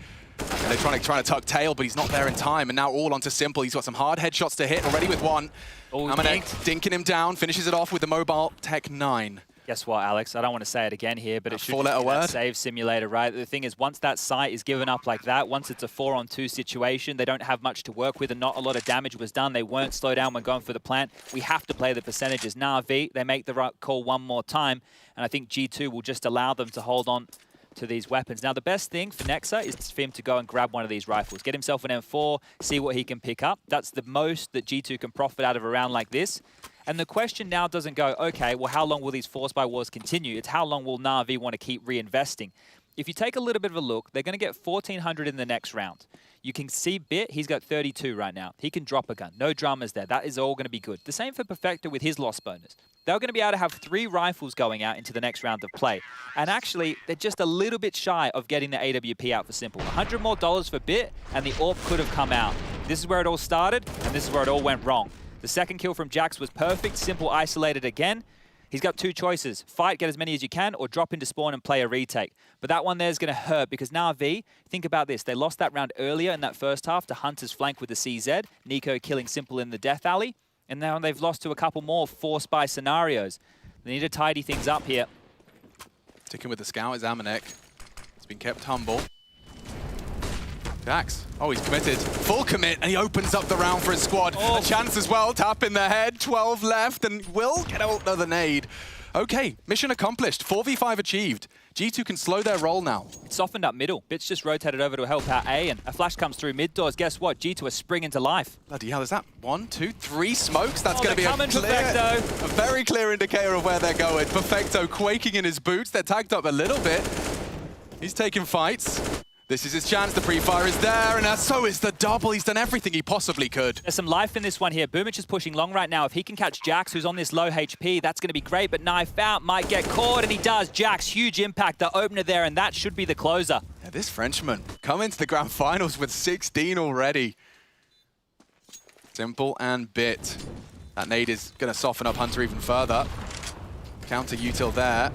Electronic trying to tuck tail, but he's not there in time. And now all onto Simple. He's got some hard headshots to hit already with 1. Amanek dinking him down, finishes it off with the mobile Tech 9. Guess what, Alex? I don't want to say it again here, but it should be that save simulator, right? The thing is, once that site is given up like that, once it's a 4-on-2 situation, they don't have much to work with and not a lot of damage was done. They weren't slowed down when going for the plant. We have to play the percentages. Na'Vi, they make the right call one more time, and I think G2 will just allow them to hold on to these weapons. Now, the best thing for Nexa is for him to go and grab one of these rifles, get himself an M4, see what he can pick up. That's the most that G2 can profit out of a round like this. And the question now doesn't go, okay, well, how long will these force buy wars continue? It's how long will Na'Vi want to keep reinvesting? If you take a little bit of a look, they're going to get 1,400 in the next round. You can see Bit, he's got 32 right now. He can drop a gun. No dramas there. That is all going to be good. The same for Perfecto with his loss bonus. They're going to be able to have 3 rifles going out into the next round of play. And actually, they're just a little bit shy of getting the AWP out for Simple. $100 more for Bit, and the AWP could have come out. This is where it all started, and this is where it all went wrong. The second kill from Jax was perfect. Simple isolated again. He's got 2 choices. Fight, get as many as you can, or drop into spawn and play a retake. But that one there is going to hurt because Na'Vi, think about this. They lost that round earlier in that first half to Hunter's flank with the CZ. Nico killing Simple in the Death Alley. And now they've lost to a couple more forced by scenarios. They need to tidy things up here. Sticking with the scout is Amanek. It's been kept humble. Jax. Oh, he's committed. Full commit, and he opens up the round for his squad. A chance as well. Tap in the head. 12 left, and will get out another nade. Okay, mission accomplished. 4v5 achieved. G2 can slow their roll now. It's softened up middle. Bit's just rotated over to help out A, and a flash comes through mid doors. Guess what? G2 are springing to life. Bloody hell, is that 1, 2, 3 smokes? That's going to be a Perfecto. very clear indicator of where they're going. Perfecto quaking in his boots. They're tagged up a little bit. He's taking fights. This is his chance. The pre-fire is there, and so is the double. He's done everything he possibly could. There's some life in this one here. Boomich is pushing long right now. If he can catch Jax, who's on this low HP, that's going to be great, but knife out, might get caught, and he does. Jax, huge impact, the opener there, and that should be the closer. Yeah, this Frenchman coming to the grand finals with 16 already. Simple and Bit. That nade is going to soften up Hunter even further. Counter util there.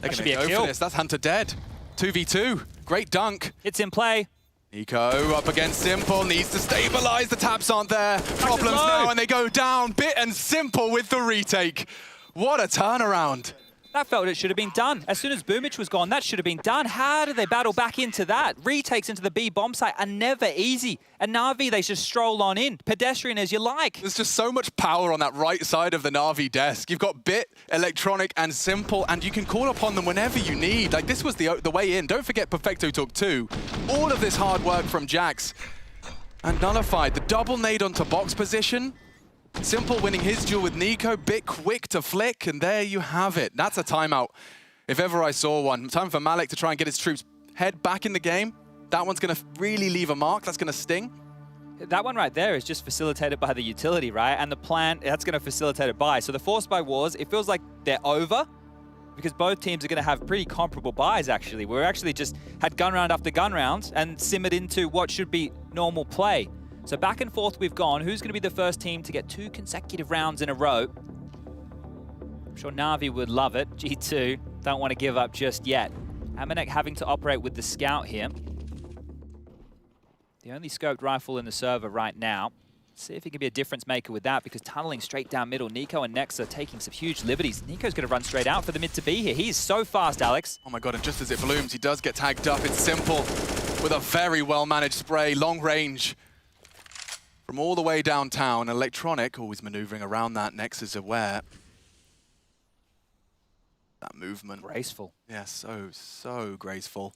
They're going to go for this. That's Hunter dead. 2v2. Great dunk. It's in play. Nico up against Simple, needs to stabilize. The taps aren't there. Problems now, and they go down. Bit and Simple with the retake. What a turnaround. That felt it should have been done. As soon as Boomich was gone, that should have been done. How did they battle back into that? Retakes into the B bomb site are never easy. And Na'Vi, they just stroll on in. Pedestrian as you like. There's just so much power on that right side of the Na'Vi desk. You've got Bit, Electronic, and Simple, and you can call upon them whenever you need. Like, this was the way in. Don't forget Perfecto took 2. All of this hard work from Jax. And nullified. The double nade onto box position. Simple winning his duel with Nico, Bit quick to flick, and there you have it. That's a timeout, if ever I saw one. Time for Malik to try and get his troops head back in the game. That one's going to really leave a mark. That's going to sting. That one right there is just facilitated by the utility, right? And the plan, that's going to facilitate it by. So the force buy wars, it feels like they're over because both teams are going to have pretty comparable buys, actually. We're actually just had gun round after gun round and simmered into what should be normal play. So back and forth we've gone. Who's going to be the first team to get 2 consecutive rounds in a row? I'm sure Na'Vi would love it. G2 don't want to give up just yet. Amanek having to operate with the scout here. The only scoped rifle in the server right now. See if he can be a difference maker with that, because tunneling straight down middle, Nico and Nex are taking some huge liberties. Nico's going to run straight out for the mid to be here. He is so fast, Alex. Oh my god, and just as it blooms, he does get tagged up. It's Simple with a very well-managed spray, long range. From all the way downtown, Electronic always maneuvering around that. Nex is aware. That movement. Graceful. Yeah, so graceful.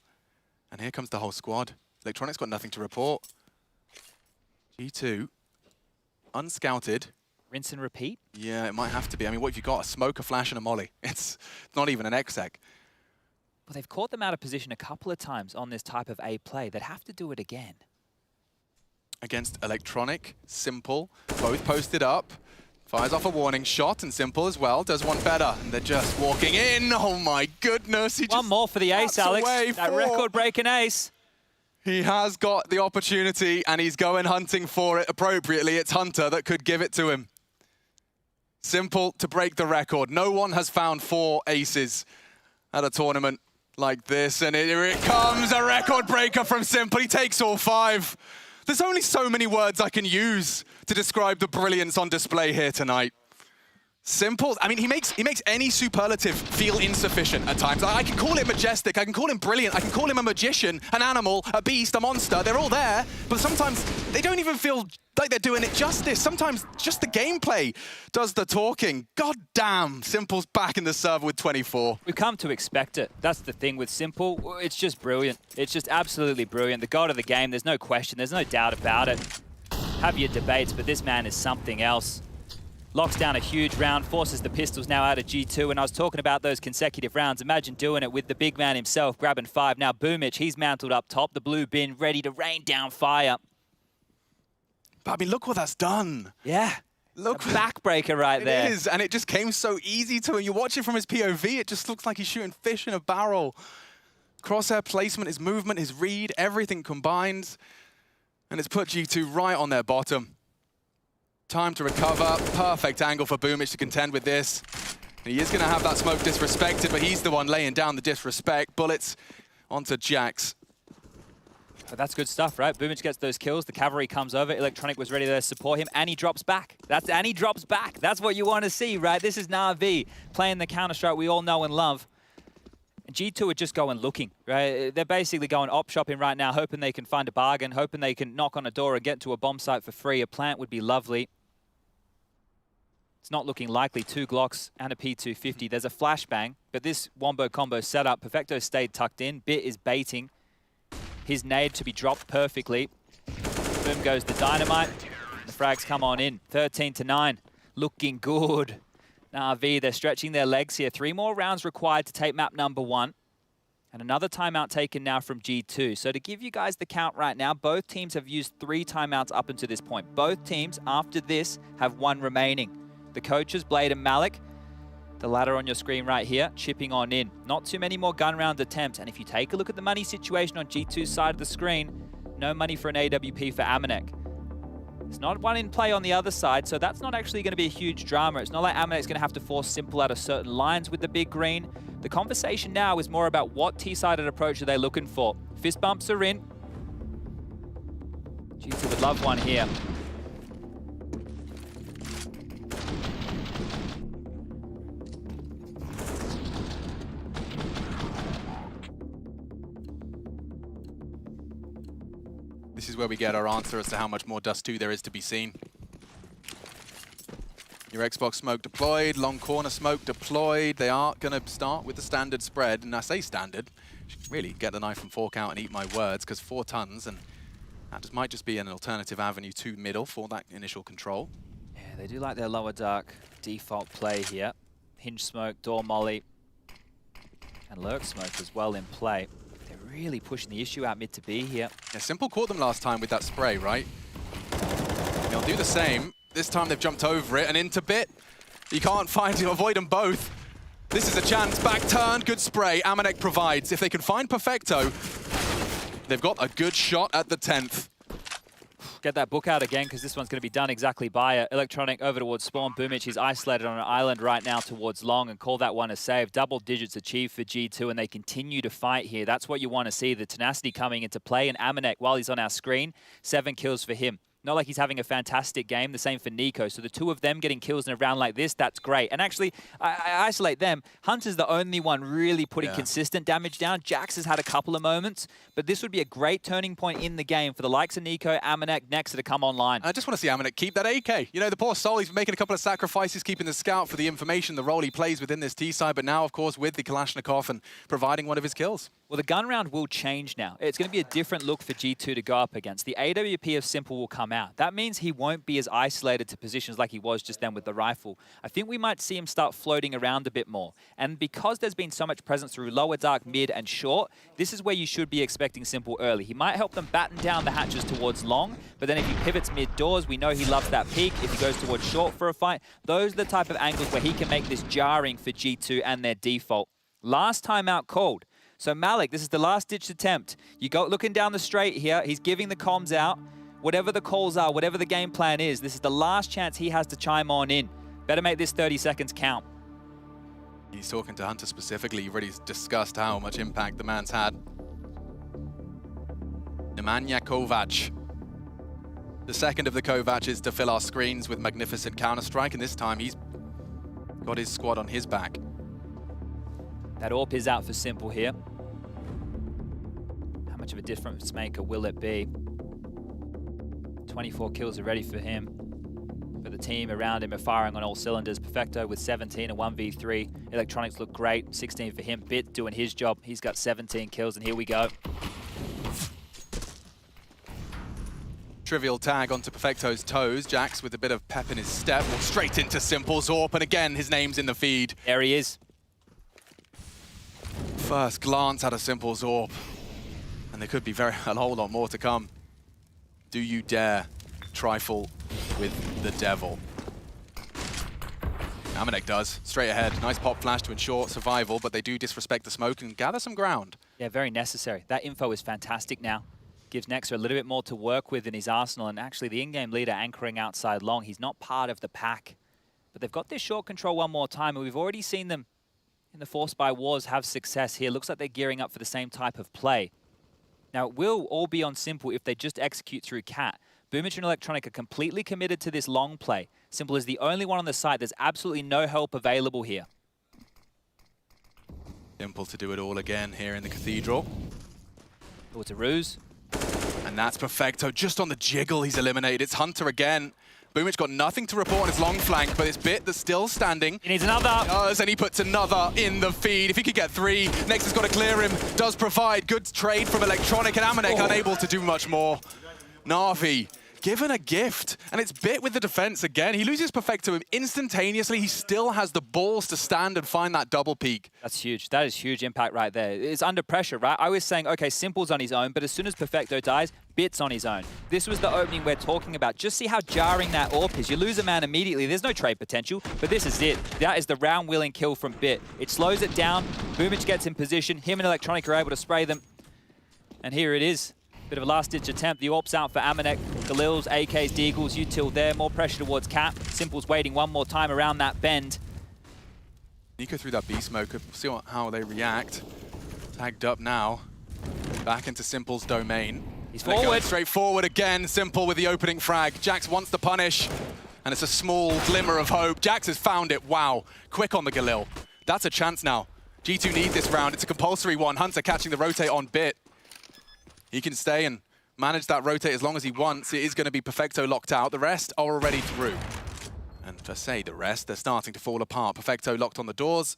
And here comes the whole squad. Electronic's got nothing to report. G2, unscouted. Rinse and repeat? Yeah, it might have to be. I mean, what have you got? A smoke, a flash, and a molly. It's not even an exec. Well, they've caught them out of position a couple of times on this type of A play. They'd have to do it again. Against Electronic, Simple, both posted up. Fires off a warning shot, and Simple as well does one better. And they're just walking in. Oh my goodness. One more for the ace, Alex. That record-breaking ace. He has got the opportunity, and he's going hunting for it appropriately. It's Hunter that could give it to him. Simple to break the record. No one has found 4 aces at a tournament like this. And here it comes, a record breaker from Simple. He takes all 5. There's only so many words I can use to describe the brilliance on display here tonight. Simple. I mean, he makes any superlative feel insufficient at times. I can call it majestic, I can call him brilliant, I can call him a magician, an animal, a beast, a monster. They're all there, but sometimes they don't even feel like they're doing it justice. Sometimes just the gameplay does the talking. God damn, Simple's back in the server with 24. We've come to expect it. That's the thing with Simple. It's just brilliant. It's just absolutely brilliant. The god of the game, there's no question, there's no doubt about it. Have your debates, but this man is something else. Locks down a huge round, forces the pistols now out of G2, and I was talking about those consecutive rounds. Imagine doing it with the big man himself, grabbing 5. Now Boomich, he's mantled up top, the blue bin, ready to rain down fire. But I mean, look what that's done. Yeah. Look, a backbreaker right there. It is, and it just came so easy to him. You watch it from his POV, it just looks like he's shooting fish in a barrel. Crosshair placement, his movement, his read, everything combined. And it's put G2 right on their bottom. Time to recover. Perfect angle for Boomich to contend with this. And he is going to have that smoke disrespected, but he's the one laying down the disrespect. Bullets onto Jax. But that's good stuff, right? Boomich gets those kills. The cavalry comes over. Electronic was ready to support him, and he drops back. And he drops back. That's what you want to see, right? This is Na'Vi playing the Counter-Strike we all know and love. And G2 are just going looking, right? They're basically going op shopping right now, hoping they can find a bargain, hoping they can knock on a door and get to a bomb site for free. A plant would be lovely. It's not looking likely. 2 Glocks and a P250. There's a flashbang, but this wombo combo setup, Perfecto stayed tucked in. Bit is baiting his nade to be dropped perfectly. Boom goes the dynamite. The frags come on in. 13-9. Looking good. Na'Vi, they're stretching their legs here. 3 more rounds required to take map number 1. And another timeout taken now from G2. So to give you guys the count right now, both teams have used 3 timeouts up until this point. Both teams, after this, have 1 remaining. The coaches, Blade and Malik, the ladder on your screen right here, chipping on in. Not too many more gun round attempts. And if you take a look at the money situation on G2's side of the screen, no money for an AWP for Amanek. There's not one in play on the other side, so that's not actually going to be a huge drama. It's not like Amanek's going to have to force Simple out of certain lines with the big green. The conversation now is more about what T-sided approach are they looking for. Fist bumps are in. G2 would love one here. This is where we get our answer as to how much more Dust2 there is to be seen. Your Xbox smoke deployed, long corner smoke deployed. They are going to start with the standard spread. And I say standard, really get the knife and fork out and eat my words, because 4 tons, and that just might just be an alternative avenue to middle for that initial control. Yeah, they do like their lower dark default play here. Hinge smoke, door molly, and lurk smoke as well in play. Really pushing the issue out mid to B here. Yeah, Simple caught them last time with that spray, right? And they'll do the same. This time they've jumped over it and into Bit. You can't avoid them both. This is a chance. Back turn, good spray. Amanek provides. If they can find Perfecto, they've got a good shot at the 10th. Get that book out again, because this one's going to be done exactly by it. Electronic over towards Spawn. Boomich is isolated on an island right now towards Long, and call that one a save. Double digits achieved for G2, and they continue to fight here. That's what you want to see, the tenacity coming into play. And Amanek, while he's on our screen, 7 kills for him. Not like he's having a fantastic game, the same for Nico. So the 2 of them getting kills in a round like this, that's great. And actually, I isolate them. Hunter's the only one really putting consistent damage down. Jax has had a couple of moments, but this would be a great turning point in the game for the likes of Nico, Amanek, Nexa to come online. I just want to see Amanek keep that AK. You know, the poor soul, he's making a couple of sacrifices, keeping the scout for the information, the role he plays within this T-side, but now, of course, with the Kalashnikov and providing one of his kills. Well, the gun round will change now. It's going to be a different look for G2 to go up against. The AWP of Simple will come out. That means he won't be as isolated to positions like he was just then with the rifle. I think we might see him start floating around a bit more. And because there's been so much presence through lower, dark, mid, and short, this is where you should be expecting Simple early. He might help them batten down the hatches towards long, but then if he pivots mid-doors, we know he loves that peak. If he goes towards short for a fight, those are the type of angles where he can make this jarring for G2 and their default. Last timeout called. So Malik, this is the last-ditch attempt. You go looking down the straight here. He's giving the comms out. Whatever the calls are, whatever the game plan is, this is the last chance he has to chime on in. Better make this 30 seconds count. He's talking to Hunter specifically. You've already discussed how much impact the man's had. Nemanja Kovac. The second of the Kovacs to fill our screens with magnificent Counter-Strike, and this time he's got his squad on his back. That AWP is out for Simple here. How much of a difference maker will it be? 24 kills already for him. But the team around him are firing on all cylinders. Perfecto with 17 and 1v3. Electronics look great. 16 for him. Bit doing his job. He's got 17 kills, and here we go. trivial tag onto Perfecto's toes. Jax with a bit of pep in his step, walks straight into Simple Zorp, and again, his name's in the feed. There he is. First glance at a Simple Zorp, and there could be a whole lot more to come. Do you dare trifle with the devil? Amanek does, straight ahead. Nice pop flash to ensure survival, but they do disrespect the smoke and gather some ground. Yeah, very necessary. That info is fantastic now. Gives Nexa a little bit more to work with in his arsenal, and actually the in-game leader anchoring outside long. He's not part of the pack. But they've got this short control one more time, and we've already seen them in the Force by Wars have success here. Looks like they're gearing up for the same type of play. Now, it will all be on Simple if they just execute through Cat. Boomich and Electronic are completely committed to this long play. Simple is the only one on the site. There's absolutely no help available here. Simple to do it all again here in the Cathedral. Oh, it's a ruse. And that's Perfecto. Just on the jiggle, he's eliminated. It's Hunter again. Boomich got nothing to report on his long flank, but it's Bit that's still standing. He needs another. Does, and he puts another in the feed. If he could get 3, Next has got to clear him. Does provide good trade from Electronic, and Amanek unable to do much more. Na'Vi given a gift, and it's Bit with the defense again. He loses Perfecto instantaneously. He still has the balls to stand and find that double peak. That's huge. That is huge impact right there. It's under pressure, right? I was saying, okay, Simple's on his own, but as soon as Perfecto dies, Bit's on his own. This was the opening we're talking about. Just see how jarring that AWP is. You lose a man immediately. There's no trade potential, but this is it. That is the round-willing kill from Bit. It slows it down. Boomich gets in position. Him and Electronic are able to spray them. And here it is. Bit of a last-ditch attempt. The AWP's out for Amanek. Galils, AKs, Deagles, Util there. More pressure towards Cap. Simple's waiting one more time around that bend. Nico through that B-smoke. See how they react. Tagged up now. Back into Simple's domain. He's forward. Straight forward again. Simple with the opening frag. Jax wants to punish. And it's a small glimmer of hope. Jax has found it. Wow. Quick on the Galil. That's a chance now. G2 need this round. It's a compulsory one. Hunter catching the rotate on Bit. He can stay and manage that rotate as long as he wants. It is going to be Perfecto locked out. The rest are already through. And to say the rest, they're starting to fall apart. Perfecto locked on the doors.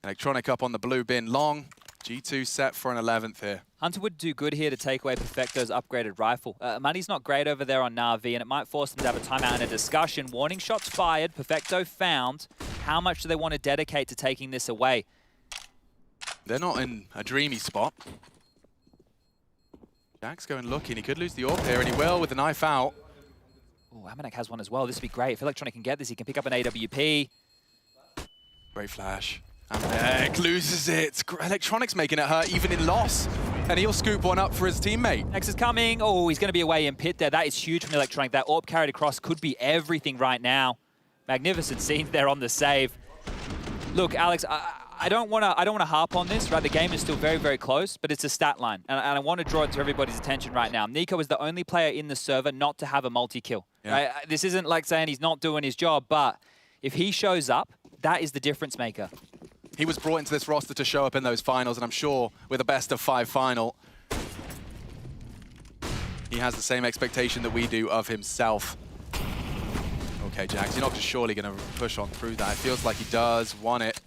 Electronic up on the blue bin long. G2 set for an 11th here. Hunter would do good here to take away Perfecto's upgraded rifle. Money's not great over there on Na'Vi, and it might force them to have a timeout and a discussion. Warning shots fired. Perfecto found. How much do they want to dedicate to taking this away? They're not in a dreamy spot. Jack's going looking. He could lose the AWP here, and he will with the knife out. Oh, Amanek has one as well. This would be great. If Electronic can get this, he can pick up an AWP. Great flash. Amanek loses it. Electronic's making it hurt even in loss. And he'll scoop one up for his teammate. Next is coming. Oh, he's going to be away in pit there. That is huge from Electronic. That AWP carried across could be everything right now. Magnificent scenes there on the save. Look, Alex, I don't want to harp on this, right? The game is still very, very close, but it's a stat line. And I want to draw it to everybody's attention right now. Nico is the only player in the server not to have a multi-kill. Yeah. Right? This isn't like saying he's not doing his job, but if he shows up, that is the difference maker. He was brought into this roster to show up in those finals, and I'm sure with a best-of-5 final, he has the same expectation that we do of himself. Okay, Jax, you're not just surely going to push on through that. It feels like he does want it.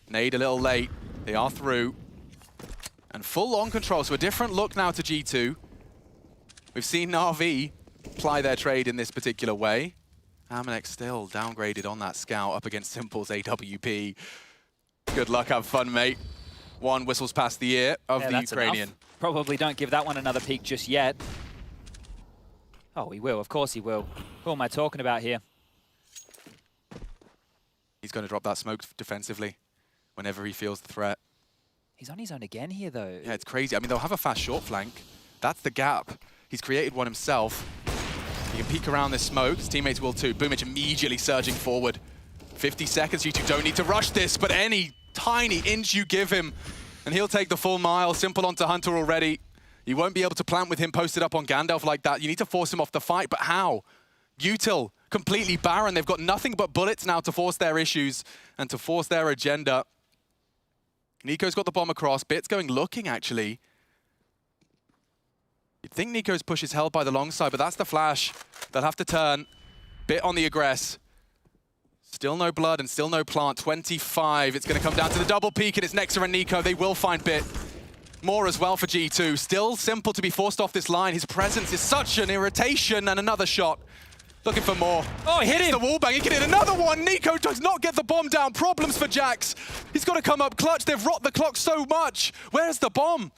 Nade a little late. They are through. And full on control, so a different look now to G2. We've seen Na'Vi ply their trade in this particular way. Amanek still downgraded on that scout up against Simple's AWP. Good luck, have fun, mate. One whistles past the ear of the Ukrainian. Enough. Probably don't give that one another peek just yet. Oh, he will. Of course he will. Who am I talking about here? He's going to drop that smoke defensively whenever he feels the threat. He's on his own again here, though. Yeah, it's crazy. I mean, they'll have a fast short flank. That's the gap. He's created one himself. He can peek around this smoke. His teammates will too. Boomich immediately surging forward. 50 seconds. You two don't need to rush this, but any tiny inch you give him, and he'll take the full mile. Simple onto Hunter already. You won't be able to plant with him posted up on Gandalf like that. You need to force him off the fight, but how? Util, completely barren. They've got nothing but bullets now to force their issues and to force their agenda. Nico's got the bomb across. Bit's going looking, actually. You'd think Nico's push is held by the long side, but that's the flash. They'll have to turn. Bit on the aggress. Still no blood and still no plant. 25. It's going to come down to the double peak, and it's Nexa and Nico. They will find Bit. More as well for G2. Still Simple to be forced off this line. His presence is such an irritation, and another shot. Looking for more. Oh, hit him! The wall bang, he can hit another one. Nico does not get the bomb down. Problems for Jax. He's got to come up clutch. They've rocked the clock so much. Where's the bomb?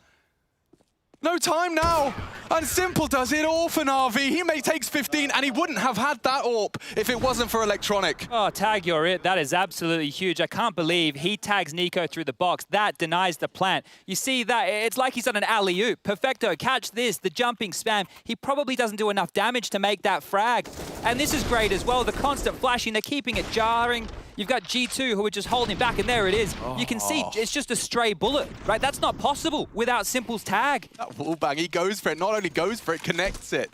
No time now. And Simple does it all for Na'Vi. He takes 15, and he wouldn't have had that AWP if it wasn't for Electronic. Oh, tag, you're it. That is absolutely huge. I can't believe he tags Nico through the box. That denies the plant. You see that? It's like he's done an alley-oop. Perfecto, catch this, the jumping spam. He probably doesn't do enough damage to make that frag. And this is great as well. The constant flashing, they're keeping it jarring. You've got G2 who are just holding back, and there it is. You can see it's just a stray bullet, right? That's not possible without Simple's tag. That wall bang, he goes for it. Not only goes for it, connects it.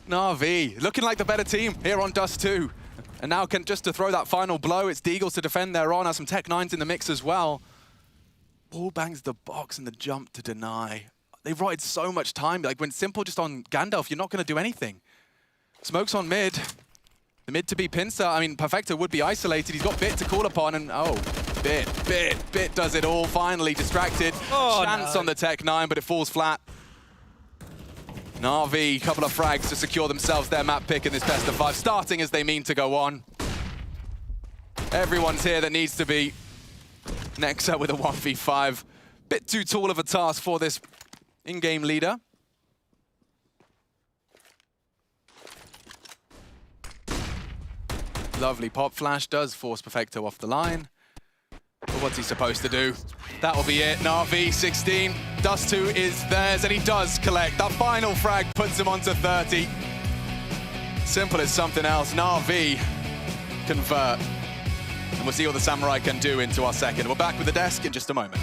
Na'Vi looking like the better team here on Dust2. And now just to throw that final blow, it's Deagles to defend their honor. Some Tech-9s in the mix as well. Wall bangs the box and the jump to deny. They've rotted so much time. Like when Simple just on Gandalf, you're not going to do anything. Smokes on mid. The mid to be Pincer. I mean, Perfecto would be isolated. He's got Bit to call upon, and oh, Bit does it all. Finally distracted. Chance on the Tech-9, but it falls flat. Na'Vi, couple of frags to secure themselves their map pick in this best of 5, starting as they mean to go on. Everyone's here that needs to be. Nexa with a 1v5. Bit too tall of a task for this in-game leader. Lovely pop flash does force Perfecto off the line. But what's he supposed to do? That'll be it. Na'Vi 16. Dust2 is theirs, and he does collect. That final frag puts him onto 30. Simple as something else. Na'Vi convert. And we'll see what the Samurai can do into our second. We're back with the desk in just a moment.